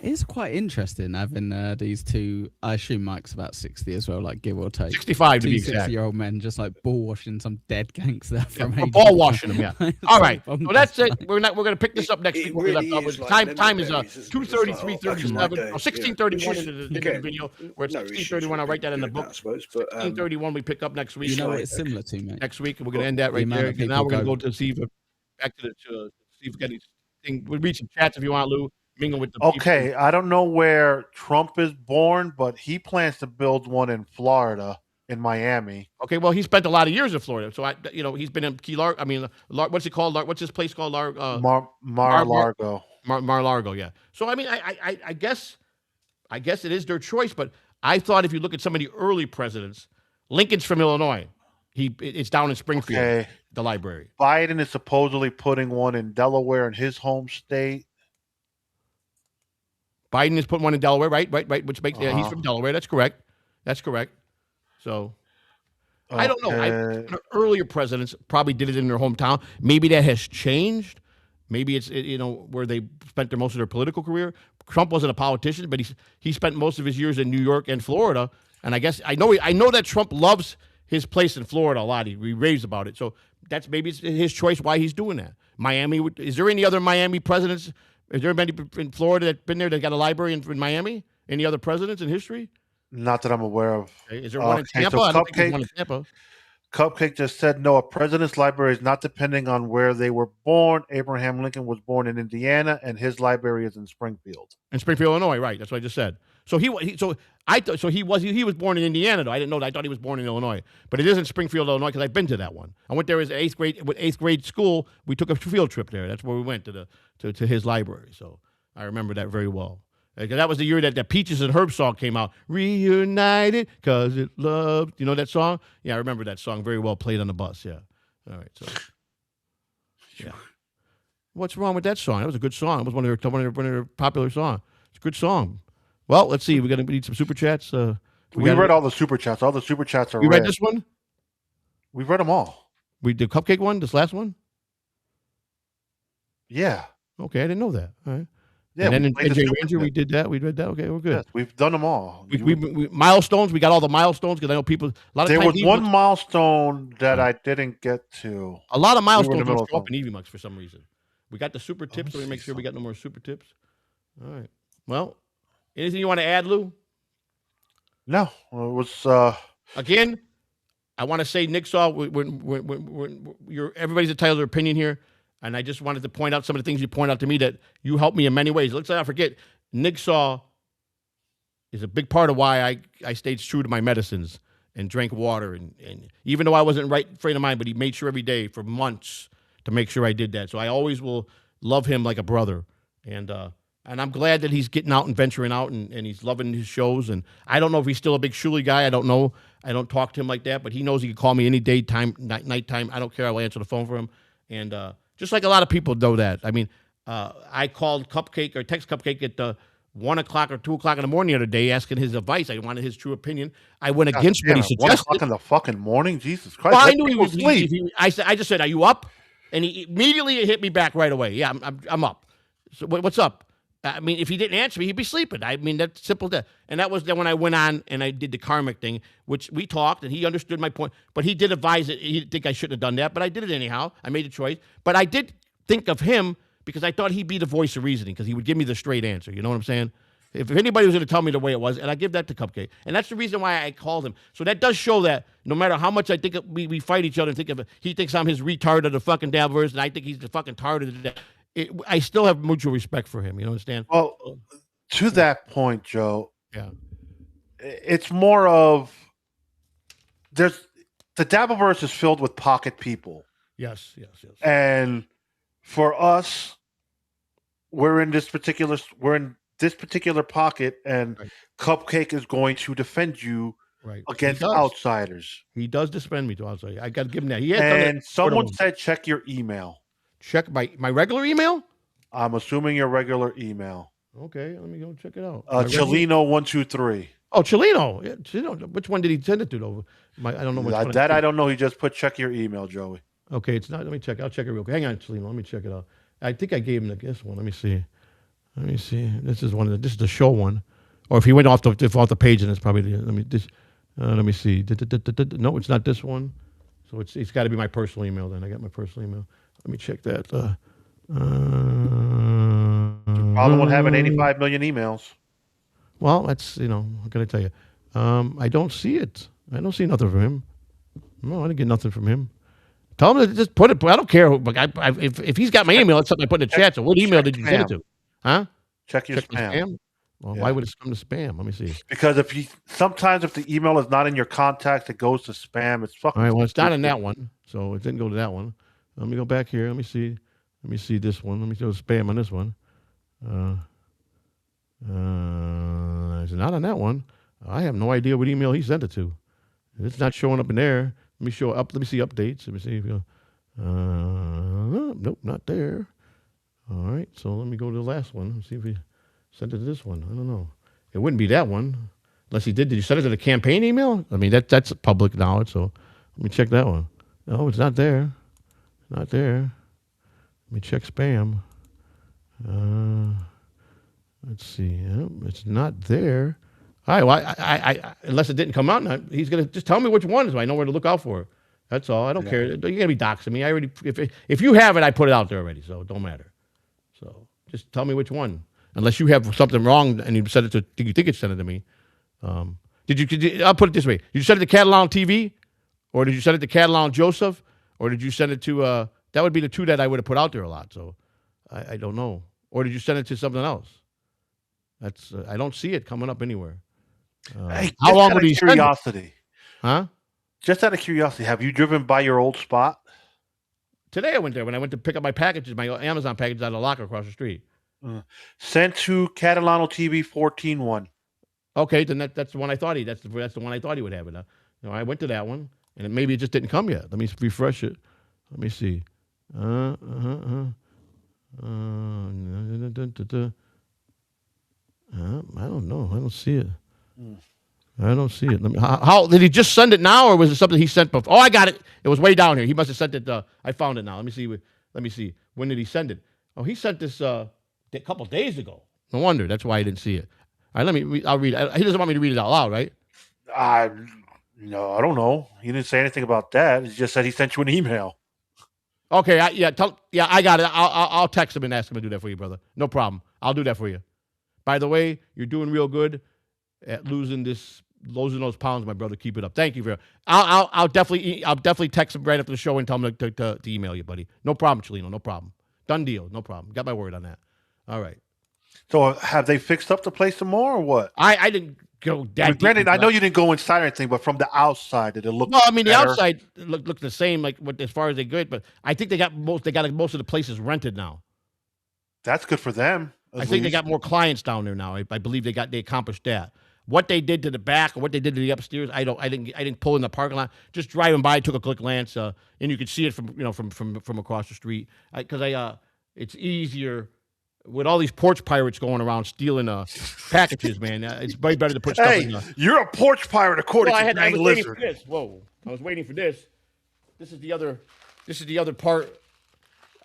It's quite interesting having these two. I assume Mike's about 60 as well, like give or take. 65 to be exact. 60-year-old men just like ball washing some dead gangster from ball washing them. Yeah. All right. So that's it. We're gonna pick this up next week. Really time is 2:30, 3:37, 16:31 in the video. We're at 16:31. I'll write that in the book. 16:31 we pick up next week. You know what it's similar to, mate. Next week we're gonna end that right there. And now we're gonna go to see back to see if we got anything. We'll read some chats if you want, Lou. With the people. I don't know where Trump is born, but he plans to build one in Florida. in Miami. Okay, well, he spent a lot of years in Florida, so he's been in Key Largo. I mean, what's it called? What's this place called? Mar-a-Lago. Mar-a-Lago, yeah. So I mean, I guess it is their choice, but I thought if you look at some of the early presidents, Lincoln's from Illinois. It's down in Springfield, Okay. the library. Biden is supposedly putting one in Delaware in his home state. Biden is putting one in Delaware, right? Which makes he's from Delaware. That's correct. So I don't know. Earlier presidents probably did it in their hometown. Maybe that has changed. Maybe it's where they spent most of their political career. Trump wasn't a politician, but he spent most of his years in New York and Florida. And I guess I know that Trump loves his place in Florida a lot. He raves about it. So that's maybe it's his choice why he's doing that. Miami. Is there any other Miami presidents? Is there anybody in Florida that's been there that got a library in Miami? Any other presidents in history? Not that I'm aware of. Is there one in Tampa? So I don't think there's one in Tampa. Cupcake just said, no, a president's library is not depending on where they were born. Abraham Lincoln was born in Indiana, and his library is in Springfield. In Springfield, Illinois, right? That's what I just said. So he was born in Indiana, though. I didn't know that. I thought he was born in Illinois, but it is in Springfield, Illinois, because I've been to that one. I went there as eighth grade school. We took a field trip there. That's where we went to his library. So I remember that very well. That was the year that the Peaches and Herb song came out. Reunited, cause it loved. You know that song? Yeah, I remember that song very well. Played on the bus. Yeah. All right. So, yeah. What's wrong with that song? That was a good song. It was one of their popular songs. It's a good song. Well, let's see. We need some super chats. We read all the super chats. All the super chats are. You read this one? We've read them all. We did Cupcake one. This last one. Yeah. Okay, I didn't know that. All right. Yeah, and then in NJ Ranger, we did that. We read that. Okay, we're good. Yes, we've done them all. We milestones. We got all the milestones because I know people. There was one milestone that I didn't get to. A lot of milestones don't show up in EV-Mugs for some reason. We got the super tips. So we make sure we got no more super tips. All right. Well, anything you want to add, Lou? No, it was again. I want to say, Nick Saw. Everybody's entitled to their opinion here. And I just wanted to point out some of the things you point out to me that you helped me in many ways. Let's not forget, Nick Saw is a big part of why I stayed true to my medicines and drank water. And even though I wasn't right frame of mind, but he made sure every day for months to make sure I did that. So I always will love him like a brother. And I'm glad that he's getting out and venturing out and he's loving his shows. And I don't know if he's still a big Shuli guy. I don't know. I don't talk to him like that. But he knows he can call me any day, nighttime. I don't care. I'll answer the phone for him. And just like a lot of people know that. I mean, I called Cupcake or text Cupcake at 1 o'clock or 2 o'clock in the morning the other day asking his advice. I wanted his true opinion. I went against what he suggested. 1 o'clock in the fucking morning? Jesus Christ. Well, I knew he was asleep. I just said, are you up? And he immediately hit me back right away. Yeah, I'm up. So what's up? I mean, if he didn't answer me, he'd be sleeping. I mean, that's simple. And that was then when I went on and I did the karmic thing, which we talked and he understood my point. But he did advise it. He didn't think I shouldn't have done that, but I did it anyhow. I made a choice. But I did think of him because I thought he'd be the voice of reasoning because he would give me the straight answer. You know what I'm saying? If anybody was going to tell me the way it was, and I give that to Cupcake. And that's the reason why I called him. So that does show that no matter how much I think we fight each other and think of it, he thinks I'm his retard of the fucking Davers and I think he's the fucking tard of the I still have mutual respect for him. You understand? Well, to that point, Joe. Yeah. It's more of the Dabbleverse is filled with pocket people. Yes. And for us, we're in this particular pocket, and right. Cupcake is going to defend you against outsiders. He does defend me to outsiders. I got to give him that. And someone said check your email. Check my regular email? I'm assuming your regular email. Okay, let me go check it out. Chelino123. Oh, Chelino. Yeah, Chelino. Which one did he send it to, though? I don't know. Which one I don't know. He just put check your email, Joey. Okay, it's not. Let me check. I'll check it real quick. Hang on, Chelino. Let me check it out. I think I gave him this one. Let me see. This is this is the show one. Or if he went off the page, and it's probably let me see. No, it's not this one. So it's got to be my personal email. Then I got my personal email. Let me check that. Probably won't have 85 million emails. Well, that's I'm gonna tell you. I don't see it. I don't see nothing from him. No, I didn't get nothing from him. Tell him to just put it. I don't care. But if he's got my email, it's something I put in the chat. So what email did you send it to? Huh? Check your spam. Well, why would it come to spam? Let me see. Because sometimes if the email is not in your contacts, it goes to spam. It's fucking. All right, well, it's not in that one, so it didn't go to that one. Let me go back here. Let me see this one. Let me show spam on this one. It's not on that one. I have no idea what email he sent it to. It's not showing up in there. Let me see updates. Let me see if nope, not there. All right, so let me go to the last one. See if he sent it to this one. I don't know. It wouldn't be that one, unless he did. Did you send it to the campaign email? I mean, that's public knowledge. So let me check that one. No, it's not there. Not there. Let me check spam. Let's see. It's not there. All right. Well, I unless it didn't come out, he's gonna just tell me which one, so I know where to look out for. That's all. I don't care. You're gonna be doxing me. I already. If you have it, I put it out there already, so it don't matter. So just tell me which one. Unless you have something wrong and you sent it to, you think it sent it to me. Did you? I'll put it this way: did you send it to Catalan TV, or did you send it to Catalan Joseph, or did you send it to? That would be the two that I would have put out there a lot. So I don't know. Or did you send it to something else? That's I don't see it coming up anywhere. Hey, how long would he curiosity? Huh? Just out of curiosity, have you driven by your old spot? Today I went there when I went to pick up my packages, my Amazon packages out of the locker across the street. Sent to Catalano TV 14-1. Okay, then that's the one I thought that's the one I thought he would have it. I went to that one, and maybe it just didn't come yet. Let me refresh it. Let me see. I don't know. I don't see it. I don't see it. How did he just send it now, or was it something he sent before? Oh, I got it. It was way down here. He must have sent it. I found it now. Let me see. When did he send it? Oh, he sent this a couple days ago. No wonder. That's why I didn't see it. All right, I'll read it. He doesn't want me to read it out loud, right? No, I don't know. He didn't say anything about that. He just said he sent you an email. Okay, I got it. I'll text him and ask him to do that for you, brother. No problem. I'll do that for you. By the way, you're doing real good at losing those pounds, my brother. Keep it up. Thank you for. I'll definitely text him right after the show and tell him to email you, buddy. No problem, Chelino. No problem. Done deal. No problem. Got my word on that. All right. So have they fixed up the place some more or what? I didn't go that granted, I know you didn't go inside or anything, but from the outside, did it look? No, I mean better? the outside looked the same, like as far as they good. But I think they got most of the places rented now. That's good for them. I think they got more clients down there now. I believe they accomplished that. What they did to the back or what they did to the upstairs, I didn't pull in the parking lot. Just driving by, took a quick glance, and you could see it from across the street. Because it's easier with all these porch pirates going around stealing packages, man. It's way better to put stuff in. You're a porch pirate, according to Greg Lizard. Whoa! I was waiting for this. This is the other part.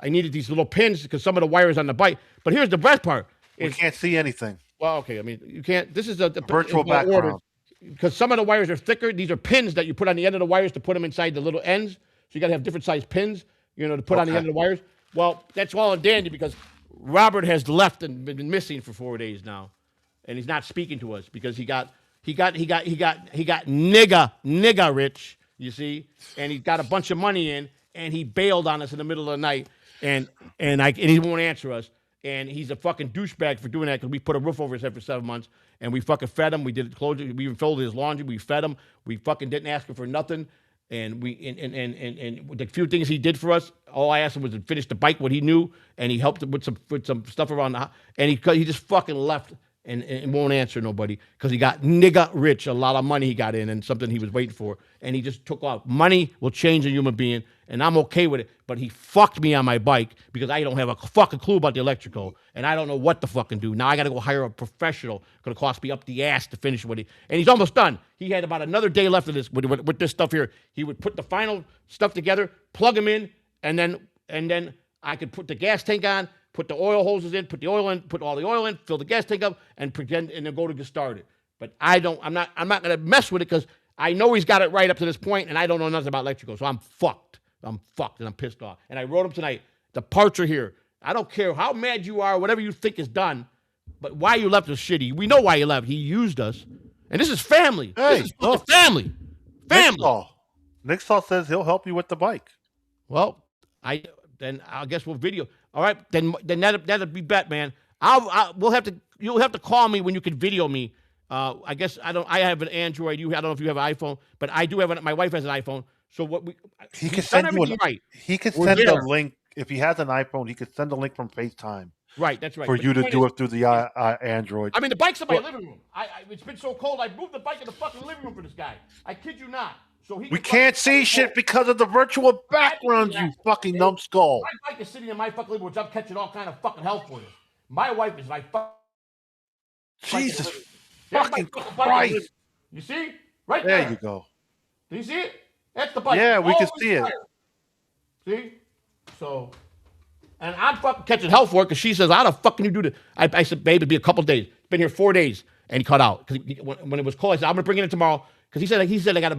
I needed these little pins because some of the wires on the bike. But here's the best part: we can't see anything. Well, okay. I mean, you can't. This is a virtual background. Because some of the wires are thicker. These are pins that you put on the end of the wires to put them inside the little ends. So you got to have different size pins, to put on the end of the wires. Well, that's all and dandy because Robert has left and been missing for 4 days now, and he's not speaking to us because he got nigga rich, you see, and he got a bunch of money in, and he bailed on us in the middle of the night, and he won't answer us. And he's a fucking douchebag for doing that because we put a roof over his head for 7 months and we fucking fed him. We did clothes. We even folded his laundry. We fed him. We fucking didn't ask him for nothing. And the few things he did for us, all I asked him was to finish the bike, what he knew, and he helped him with some stuff around the house. And he just fucking left and won't answer nobody because he got nigga rich, a lot of money he got in and something he was waiting for. And he just took off. Money will change a human being, and I'm okay with it. But he fucked me on my bike because I don't have a fucking clue about the electrical, and I don't know what to fucking do. Now I got to go hire a professional. It's going to cost me up the ass to finish what and he's almost done. He had about another day left of this with this stuff here. He would put the final stuff together, plug them in, and then I could put the gas tank on, put the oil hoses in, put the oil in, put all the oil in, fill the gas tank up, and pretend and then go to get started. But I'm not going to mess with it because I know he's got it right up to this point, and I don't know nothing about electrical, so I'm fucked. I'm fucked, and I'm pissed off. And I wrote him tonight. The parts are here. I don't care how mad you are, whatever you think is done, but why you left us shitty. We know why you left. He used us. And this is family. Hey, this is family. Family. Nick Saul says he'll help you with the bike. Well, I guess we'll video. All right, then that'll be bet, man. We'll have to. You'll have to call me when you can video me. I guess I don't. I have an Android. I don't know if you have an iPhone, but I do have. My wife has an iPhone. So what he can send you right. He could send a link if he has an iPhone. He could send a link from FaceTime. Right, that's right. For you to do it through the Android. I mean, the bike's in my living room. It's been so cold. I moved the bike in the fucking living room for this guy. I kid you not. So we can't see shit because of the virtual backgrounds, you fucking numbskull. My bike is sitting in my fucking living room, which I'm catching all kind of fucking health for this. My wife is my Jesus fucking Christ. You see? Right there. There you go. Do you see it? That's the bike. Yeah, we can see it. See? So, and I'm fucking catching hell for it because she says, how the fuck can you do this? I said, babe, it'd be a couple days. It's been here 4 days. And he cut out. Because when it was cold, I said, I'm going to bring it in tomorrow. Because he said I got to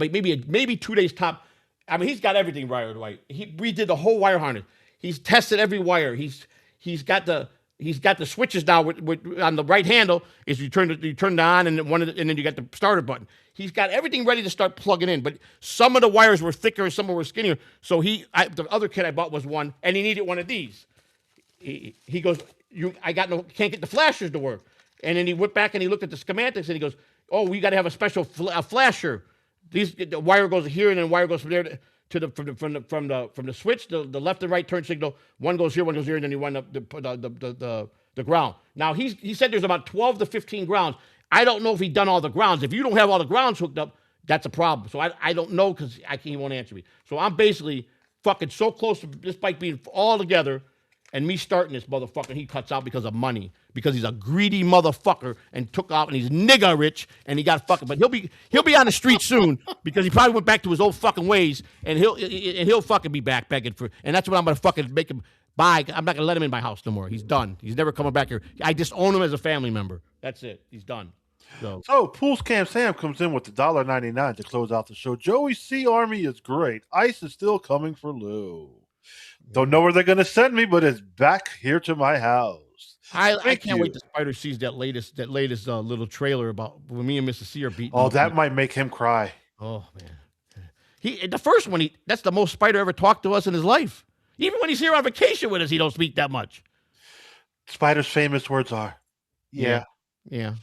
maybe 2 days top. I mean, he's got everything wired right. He redid the whole wire harness. He's tested every wire. He's got the switches now on the right handle. Is you turn it on and then you got the starter button. He's got everything ready to start plugging in. But some of the wires were thicker and some were skinnier. So the other kit I bought was one, and he needed one of these. He goes, can't get the flashers to work. And then he went back and he looked at the schematics and he goes, oh, we got to have a special flasher. The wire goes here and then wire goes from there from the switch, the left and right turn signal. One goes here, and then you wind up the ground. Now he said there's about 12 to 15 grounds. I don't know if he's done all the grounds. If you don't have all the grounds hooked up, that's a problem. So I don't know because he won't answer me. So I'm basically fucking so close to this bike being all together. And me starting this motherfucker, he cuts out because of money, because he's a greedy motherfucker and took out and he's nigger rich and he got fucking. But he'll be on the street soon because he probably went back to his old fucking ways and he'll fucking be back begging for. And that's what I'm gonna fucking make him buy. I'm not gonna let him in my house no more. He's done. He's never coming back here. I just own him as a family member. That's it. He's done. So Pools Cam Sam comes in with the $1.99 to close out the show. Joey C. Army is great. ICE is still coming for Lou. Don't know where they're going to send me, but it's back here to my house. I can't wait till Spider sees that latest little trailer about when me and Mr. C are beating. Oh, that might make him cry. Oh man, the first one, that's the most Spider ever talked to us in his life. Even when he's here on vacation with us, he don't speak that much. Spider's famous words are, yeah. And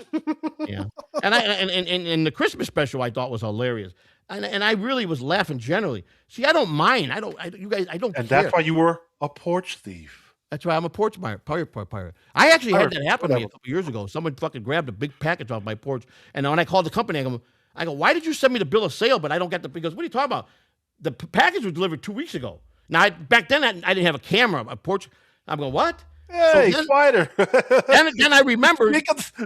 the Christmas special I thought was hilarious. And I really was laughing generally. See, I don't mind. I don't care. And that's why you were a porch thief. That's why I'm a porch pirate. I actually had that happen to me a couple years ago. Someone fucking grabbed a big package off my porch. And when I called the company, I go, why did you send me the bill of sale, but I don't get the, because what are you talking about? The package was delivered 2 weeks ago. Now, back then, I didn't have a camera, a porch. I'm going, what? Hey, Spider. then I remember.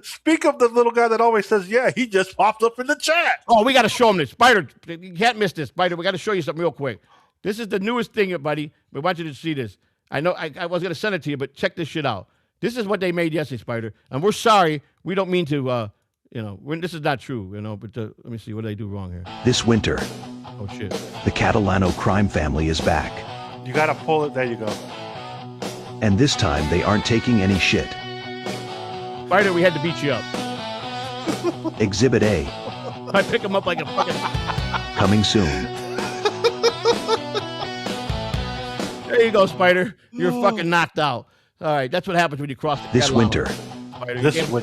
Speak of the little guy that always says, yeah, he just popped up in the chat. Oh, we got to show him this. Spider, you can't miss this. Spider, we got to show you something real quick. This is the newest thing, buddy. We want you to see this. I know I was going to send it to you, but check this shit out. This is what they made yesterday, Spider. And we're sorry. We don't mean to, this is not true, but let me see. What did I do wrong here? This winter, oh, shit. The Catalano crime family is back. You got to pull it. There you go. And this time, they aren't taking any shit. Spider, we had to beat you up. Exhibit A. I pick him up like a fucking... Coming soon. There you go, Spider. You're fucking knocked out. All right, that's what happens when you cross the This Catalano. winter, Spider,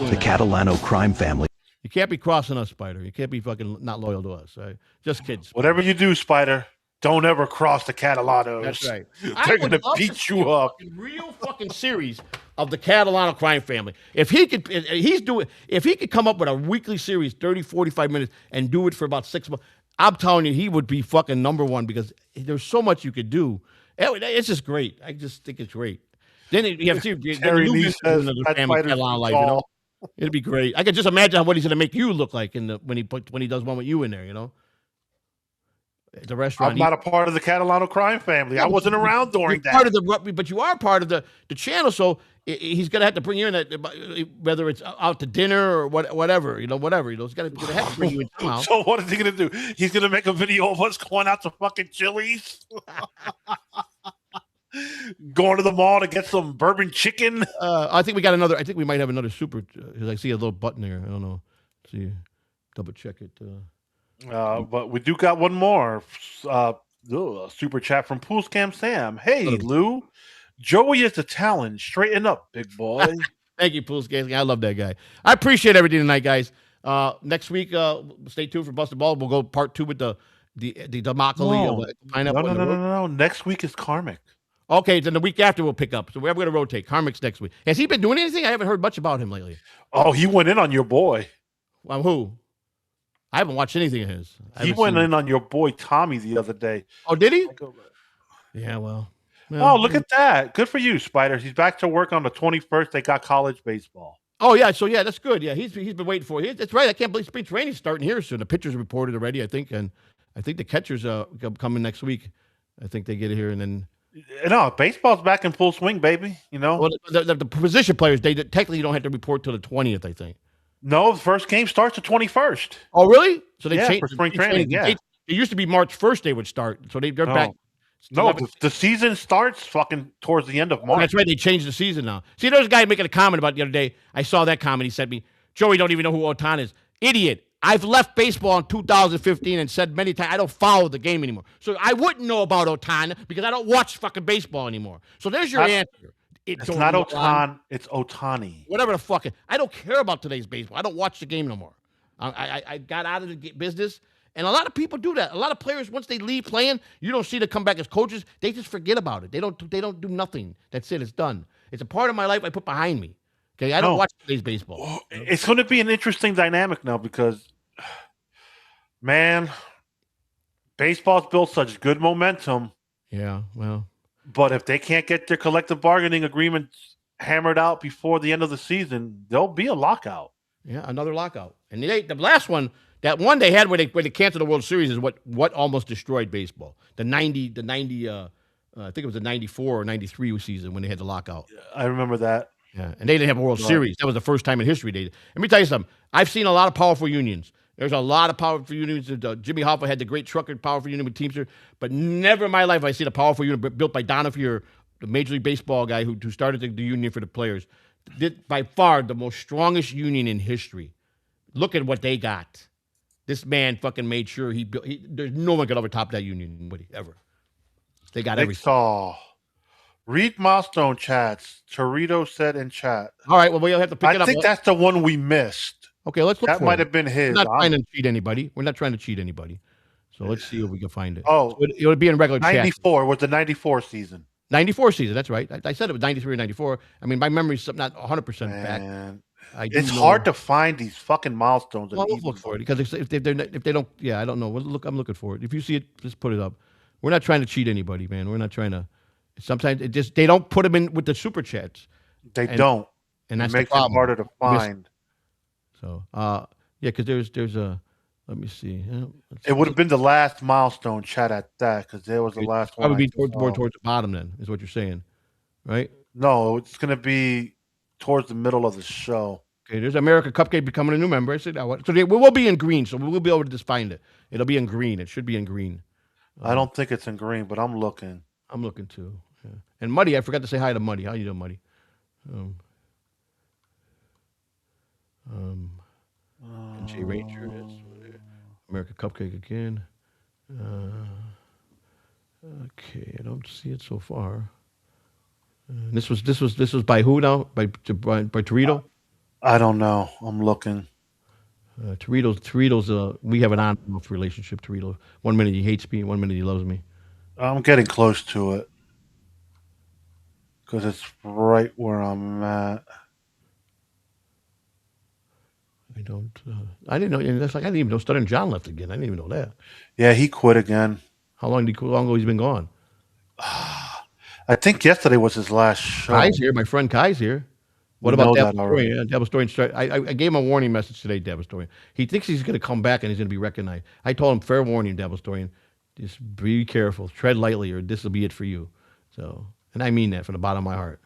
the Catalano crime family. You can't be crossing us, Spider. You can't be fucking not loyal to us. Right? Just kids. Whatever you do, Spider, don't ever cross the Catalanos. That's right. They're going to beat you up. Real fucking series of the Catalano crime family. If he could come up with a weekly series, 30, 45 minutes, and do it for about 6 months, I'm telling you, he would be fucking number one because there's so much you could do. It's just great. I just think it's great. Then you have to see Terry Lee says the family Catalano life, It'd be great. I could just imagine what he's going to make you look like when he does one with you in there, The restaurant. I'm not a part of the Catalano crime family. I wasn't around during that. But you are part of the channel, so he's going to have to bring you in, whether it's out to dinner or whatever. He's going to have to bring you in somehow. So what is he going to do? He's going to make a video of us going out to fucking Chili's? Going to the mall to get some bourbon chicken? I think we might have another super. I see a little button there. I don't know. Let's see, double check it. But we do got one more super chat from Poolscam Sam. Hey, Lou, Joey is the talent. Straighten up, big boy. Thank you, Pool Scaling. I love that guy. I appreciate everything tonight, guys. Next week, stay tuned for Busted Ball. We'll go part 2 with the debacle of pineapple. No. Next week is Karmic. Okay, then the week after we'll pick up. So we're going to rotate. Karmic's next week. Has he been doing anything? I haven't heard much about him lately. Oh, he went in on your boy. Who? I haven't watched anything of his. He went in on your boy Tommy the other day. Oh, did he? Yeah, well. Oh, look at that. Good for you, Spider. He's back to work on the 21st. They got college baseball. Oh, yeah. So, yeah, that's good. Yeah, he's been waiting for it. That's right. I can't believe spring training's starting here soon. The pitchers reported already, I think. And I think the catchers coming next week. I think they get it here and then. No, baseball's back in full swing, baby. You know? Well, the position players, they technically don't have to report till the 20th, I think. No, the first game starts the 21st. Oh, really? So they changed for spring training. Yeah, it used to be March 1st they would start. So they're back. No, the season starts fucking towards the end of March. That's right. They changed the season now. See, there was a guy making a comment about it the other day. I saw that comment. He said to me, Joey, don't even know who Ohtani is. Idiot. I've left baseball in 2015 and said many times I don't follow the game anymore. So I wouldn't know about Ohtani because I don't watch fucking baseball anymore. So there's your answer. It's not Ohtani. It's Ohtani. Whatever the fuck. I don't care about today's baseball. I don't watch the game no more. I got out of the business. And a lot of people do that. A lot of players, once they leave playing, you don't see them come back as coaches. They just forget about it. They don't do nothing. That's it. It's done. It's a part of my life I put behind me. Okay, I don't watch today's baseball. It's going to be an interesting dynamic now because, man, baseball's built such good momentum. Yeah, well. But if they can't get their collective bargaining agreements hammered out before the end of the season, there'll be a lockout. Yeah, another lockout. And the last one, that one they had where they canceled the World Series is what almost destroyed baseball. The 90 I think it was the 94 or 93 season when they had the lockout. I remember that. Yeah, and they didn't have a World Series. That was the first time in history they did. Let me tell you something. I've seen a lot of powerful unions. There's a lot of powerful unions. Jimmy Hoffa had the great trucker powerful union with Teamster, but never in my life have I seen a powerful union built by Donna Fuhr, the Major League Baseball guy who started the union for the players. Did by far the most strongest union in history. Look at what they got. This man fucking made sure he built. There's no one could ever top that union, ever. They got everything. Read milestone chats. Torito said in chat. All right, well, we'll have to pick it up. I think that's the one we missed. Okay, let's look that for might it. have been his. We're not trying to cheat anybody. We're not trying to cheat anybody. So let's see if we can find it. Oh, so it would be in regular 94 was the 94 season. 94 season, that's right. I said it was 93 or 94. I mean, my memory's not 100% back. It's hard to find these fucking milestones. Well, we'll look for it because if they don't, I don't know. I'm looking for it. If you see it, just put it up. We're not trying to cheat anybody, man. We're not trying to. Sometimes they don't put them in with the super chats. They don't, and that's it makes the problem. It harder to find. So, yeah, because there's a. Let me see. It would have been the last milestone chat at that because there was the last one. Probably be more towards the bottom then, is what you're saying, right? No, it's going to be towards the middle of the show. Okay, there's America Cupcake becoming a new member. I said that one. So we will be in green, so we will be able to just find it. It'll be in green. It should be in green. I don't think it's in green, but I'm looking. I'm looking too. Yeah. And Muddy, I forgot to say hi to Muddy. How you doing, Muddy? And J Ranger. America Cupcake again. Okay, I don't see it so far. This was by who now? By Torito? I don't know. I'm looking. Torito's. We have an on-off relationship. Torito. 1 minute he hates me, 1 minute he loves me. I'm getting close to it because it's right where I'm at. I didn't know. That's like I didn't even know Stuttering John left again. I didn't even know that. Yeah, he quit again. How long ago he's been gone? I think yesterday was his last show. Kai's here. My friend Kai's here. What about Devastatorian? Devastatorian. I gave him a warning message today, Devastatorian. He thinks he's going to come back and he's going to be recognized. I told him, fair warning, Devastatorian. Just be careful. Tread lightly or this will be it for you. So, and I mean that from the bottom of my heart.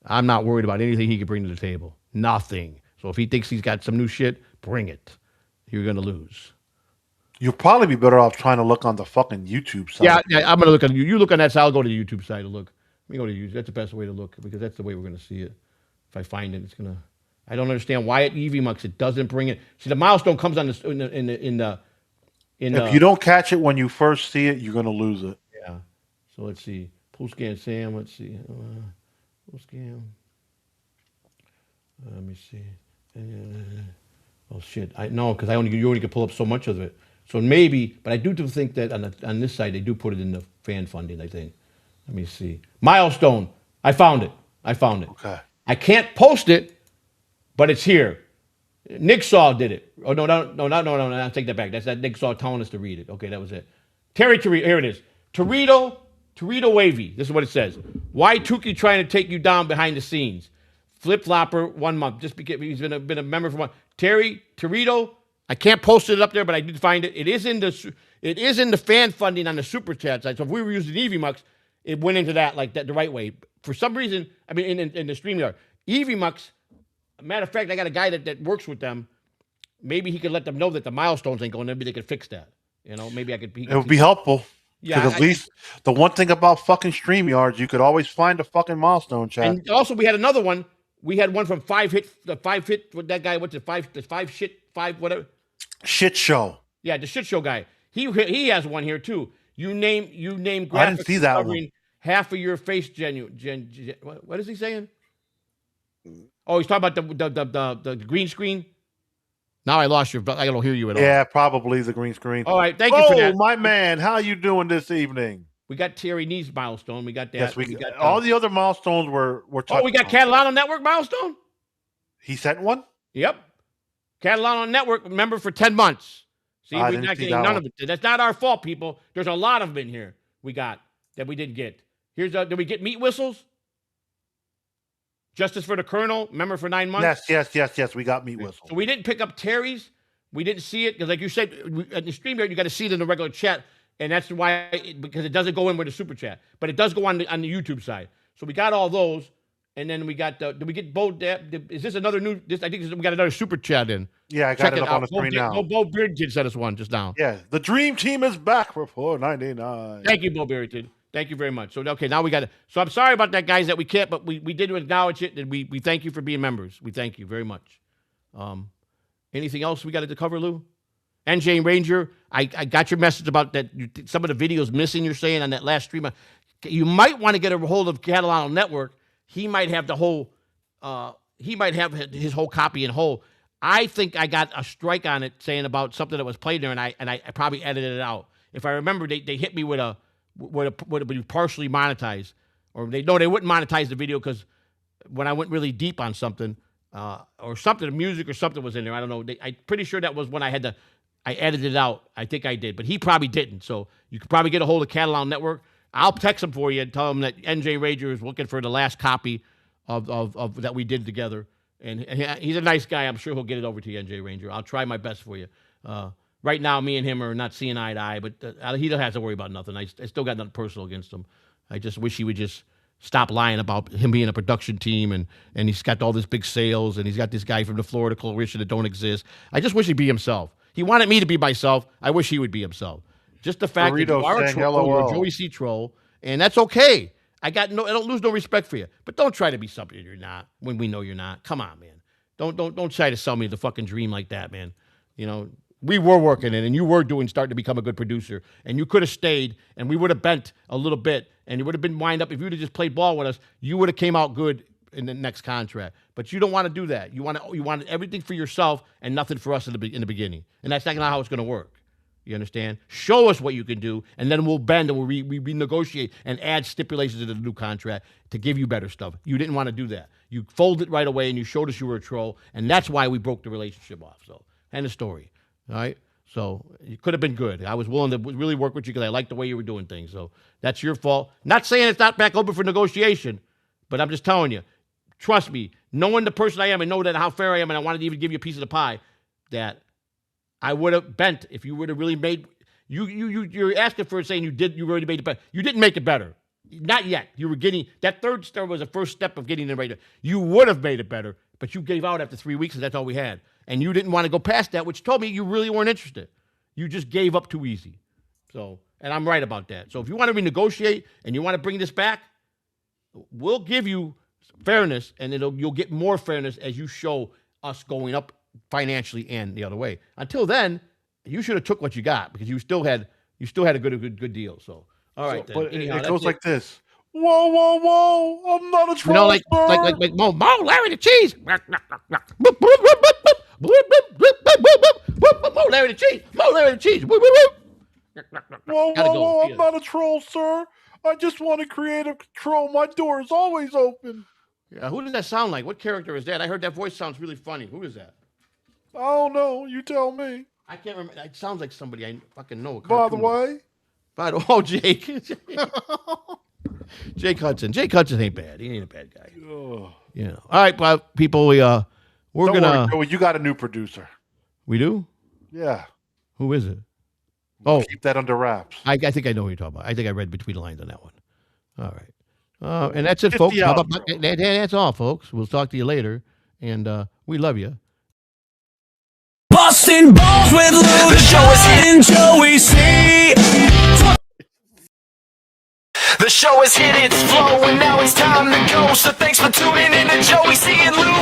I'm not worried about anything he can bring to the table. Nothing. So if he thinks he's got some new shit, bring it. You're going to lose. You'll probably be better off trying to look on the fucking YouTube side. Yeah, I'm going to look on you. You look on that side, I'll go to the YouTube side to look. Let me go to YouTube. That's the best way to look because that's the way we're going to see it. If I find it, it's going to... I don't understand why at EVMux it doesn't bring it. See, the milestone comes on if you don't catch it when you first see it, you're going to lose it. Yeah. So let's see. Pool scan Sam. Let's see. Pool scan. Let me see. Oh shit! I know because you only can pull up so much of it. So maybe, but I do think that on this side they do put it in the fan funding. I think. Let me see. Milestone. I found it. Okay. I can't post it, but it's here. Nick Saw did it. Oh no! I take that back. That's that Nick Saw telling us to read it. Okay, that was it. Terry, here it is. Torito Wavy. This is what it says. Why Tukey trying to take you down behind the scenes? Flip flopper 1 month. Just because he's been a member for one. Terry Torito. I can't post it up there, but I did find it. It is in the fan funding on the super chat side. So if we were using EVMux, it went into that like that the right way. For some reason, I mean in the StreamYard, EVMux. Matter of fact, I got a guy that works with them. Maybe he could let them know that the milestones ain't going. Maybe they could fix that. You know, maybe I could. It would be helpful. Yeah, at least the one thing about fucking StreamYards, you could always find a fucking milestone chat. And also, we had another one. We had one from the 5-hit. What that guy? What's it? Whatever. Shit show. Yeah, the shit show guy. He has one here too. You name graphics. I didn't see that one. Half of your face what is he saying? Oh, he's talking about the green screen. Now I lost your. I don't hear you at all. Yeah, probably the green screen. All right, thank you for that. Oh, my man, how you doing this evening? We got Terry Nee's milestone. We got that. Yes, we got all the other milestones were. Oh, we got Catalano Network milestone. He sent one. Yep, Catalano Network member for 10 months. See, we're not getting none of it. That's not our fault, people. There's a lot of them in here we got that we didn't get. Did we get meat whistles? Justice for the Colonel, member for 9 months. Yes. We got meat whistles. So we didn't pick up Terry's. We didn't see it because, like you said, at the StreamYard, you got to see it in the regular chat, and that's why because it doesn't go in with the super chat, but it does go on the YouTube side. So we got all those, and then we got did we get Bo? Is this another new? I think we got another super chat in. Yeah, I got it up on the screen now. Bo Beardton sent us one just now. Yeah, the Dream Team is back for $4.99. Thank you, Bo Beardton. Thank you very much. So, okay, now we got it. So I'm sorry about that, guys, that we can't, but we did acknowledge it, and we thank you for being members. We thank you very much. Anything else we got to cover, Lou? NJ Ranger, I got your message about that. Some of the videos missing, you're saying, on that last stream. You might want to get a hold of Catalano Network. He might have his whole copy in whole. I think I got a strike on it saying about something that was played there, and I probably edited it out. If I remember, they hit me with would it be partially monetized, or they wouldn't monetize the video because when I went really deep on something, or something, the music or something was in there. I don't know. I'm pretty sure that was when I edited it out. I think I did, but he probably didn't. So you could probably get a hold of Catalan Network. I'll text him for you and tell him that NJ Rager is looking for the last copy of that we did together. And he's a nice guy. I'm sure he'll get it over to you, NJ Ranger. I'll try my best for you. Right now, me and him are not seeing eye to eye, but he don't have to worry about nothing. I still got nothing personal against him. I just wish he would just stop lying about him being a production team, and he's got all this big sales, and he's got this guy from the Florida Coalition that don't exist. I just wish he'd be himself. He wanted me to be myself. I wish he would be himself. Just the fact that you are a troll, you're a Joey C. troll, and that's okay. I don't lose no respect for you, but don't try to be something you're not when we know you're not. Come on, man. Don't try to sell me the fucking dream like that, man. You know. We were working it, and you were starting to become a good producer, and you could have stayed, and we would have bent a little bit, and you would have been wind up. If you would have just played ball with us, you would have came out good in the next contract. But you don't want to do that. You want everything for yourself and nothing for us in the beginning, and that's not how it's going to work. You understand? Show us what you can do, and then we'll bend and we'll renegotiate and add stipulations to the new contract to give you better stuff. You didn't want to do that. You folded right away, and you showed us you were a troll, and that's why we broke the relationship off. So, end of story. All right, so it could have been good. I was willing to really work with you because I liked the way you were doing things. So that's your fault. Not saying it's not back open for negotiation, but I'm just telling you, trust me, knowing the person I am and know that how fair I am, and I wanted to even give you a piece of the pie, that I would have bent if you would have really made. You're asking for it, saying you already made it better. You didn't make it better. Not yet. You were getting that third star was the first step of getting it right. You would have made it better, but you gave out after 3 weeks, and that's all we had. And you didn't want to go past that, which told me you really weren't interested. You just gave up too easy. So, and I'm right about that. So if you want to renegotiate and you want to bring this back, we'll give you fairness, and you'll get more fairness as you show us going up financially and the other way. Until then, you should have took what you got because you still had a good deal. So, all right. But it goes like this. Whoa, whoa, whoa! I'm not a troll. You know, like Mo, Larry the Cheese. Mo, Larry the Cheese. Mo, Larry the Cheese. Whoa, whoa, whoa! I'm not a troll, sir. I just want to create a control. My door is always open. Yeah, who does that sound like? What character is that? I heard that voice sounds really funny. Who is that? I don't know. You tell me. I can't remember. It sounds like somebody I fucking know. By the way. Jake. Jake Hudson. Jake Hudson ain't bad. He ain't a bad guy. You know. All right, people. We're gonna. Worry, you got a new producer. We do. Yeah. Who is it? Keep that under wraps. I think I know what you're talking about. I think I read between the lines on that one. All right. And that's it, folks. That's all, folks. We'll talk to you later. And we love you. Busting balls with Lou, the show is hitting Joey C. The show is hit its flow, and now it's time to go. So thanks for tuning in to Joey C and Lou.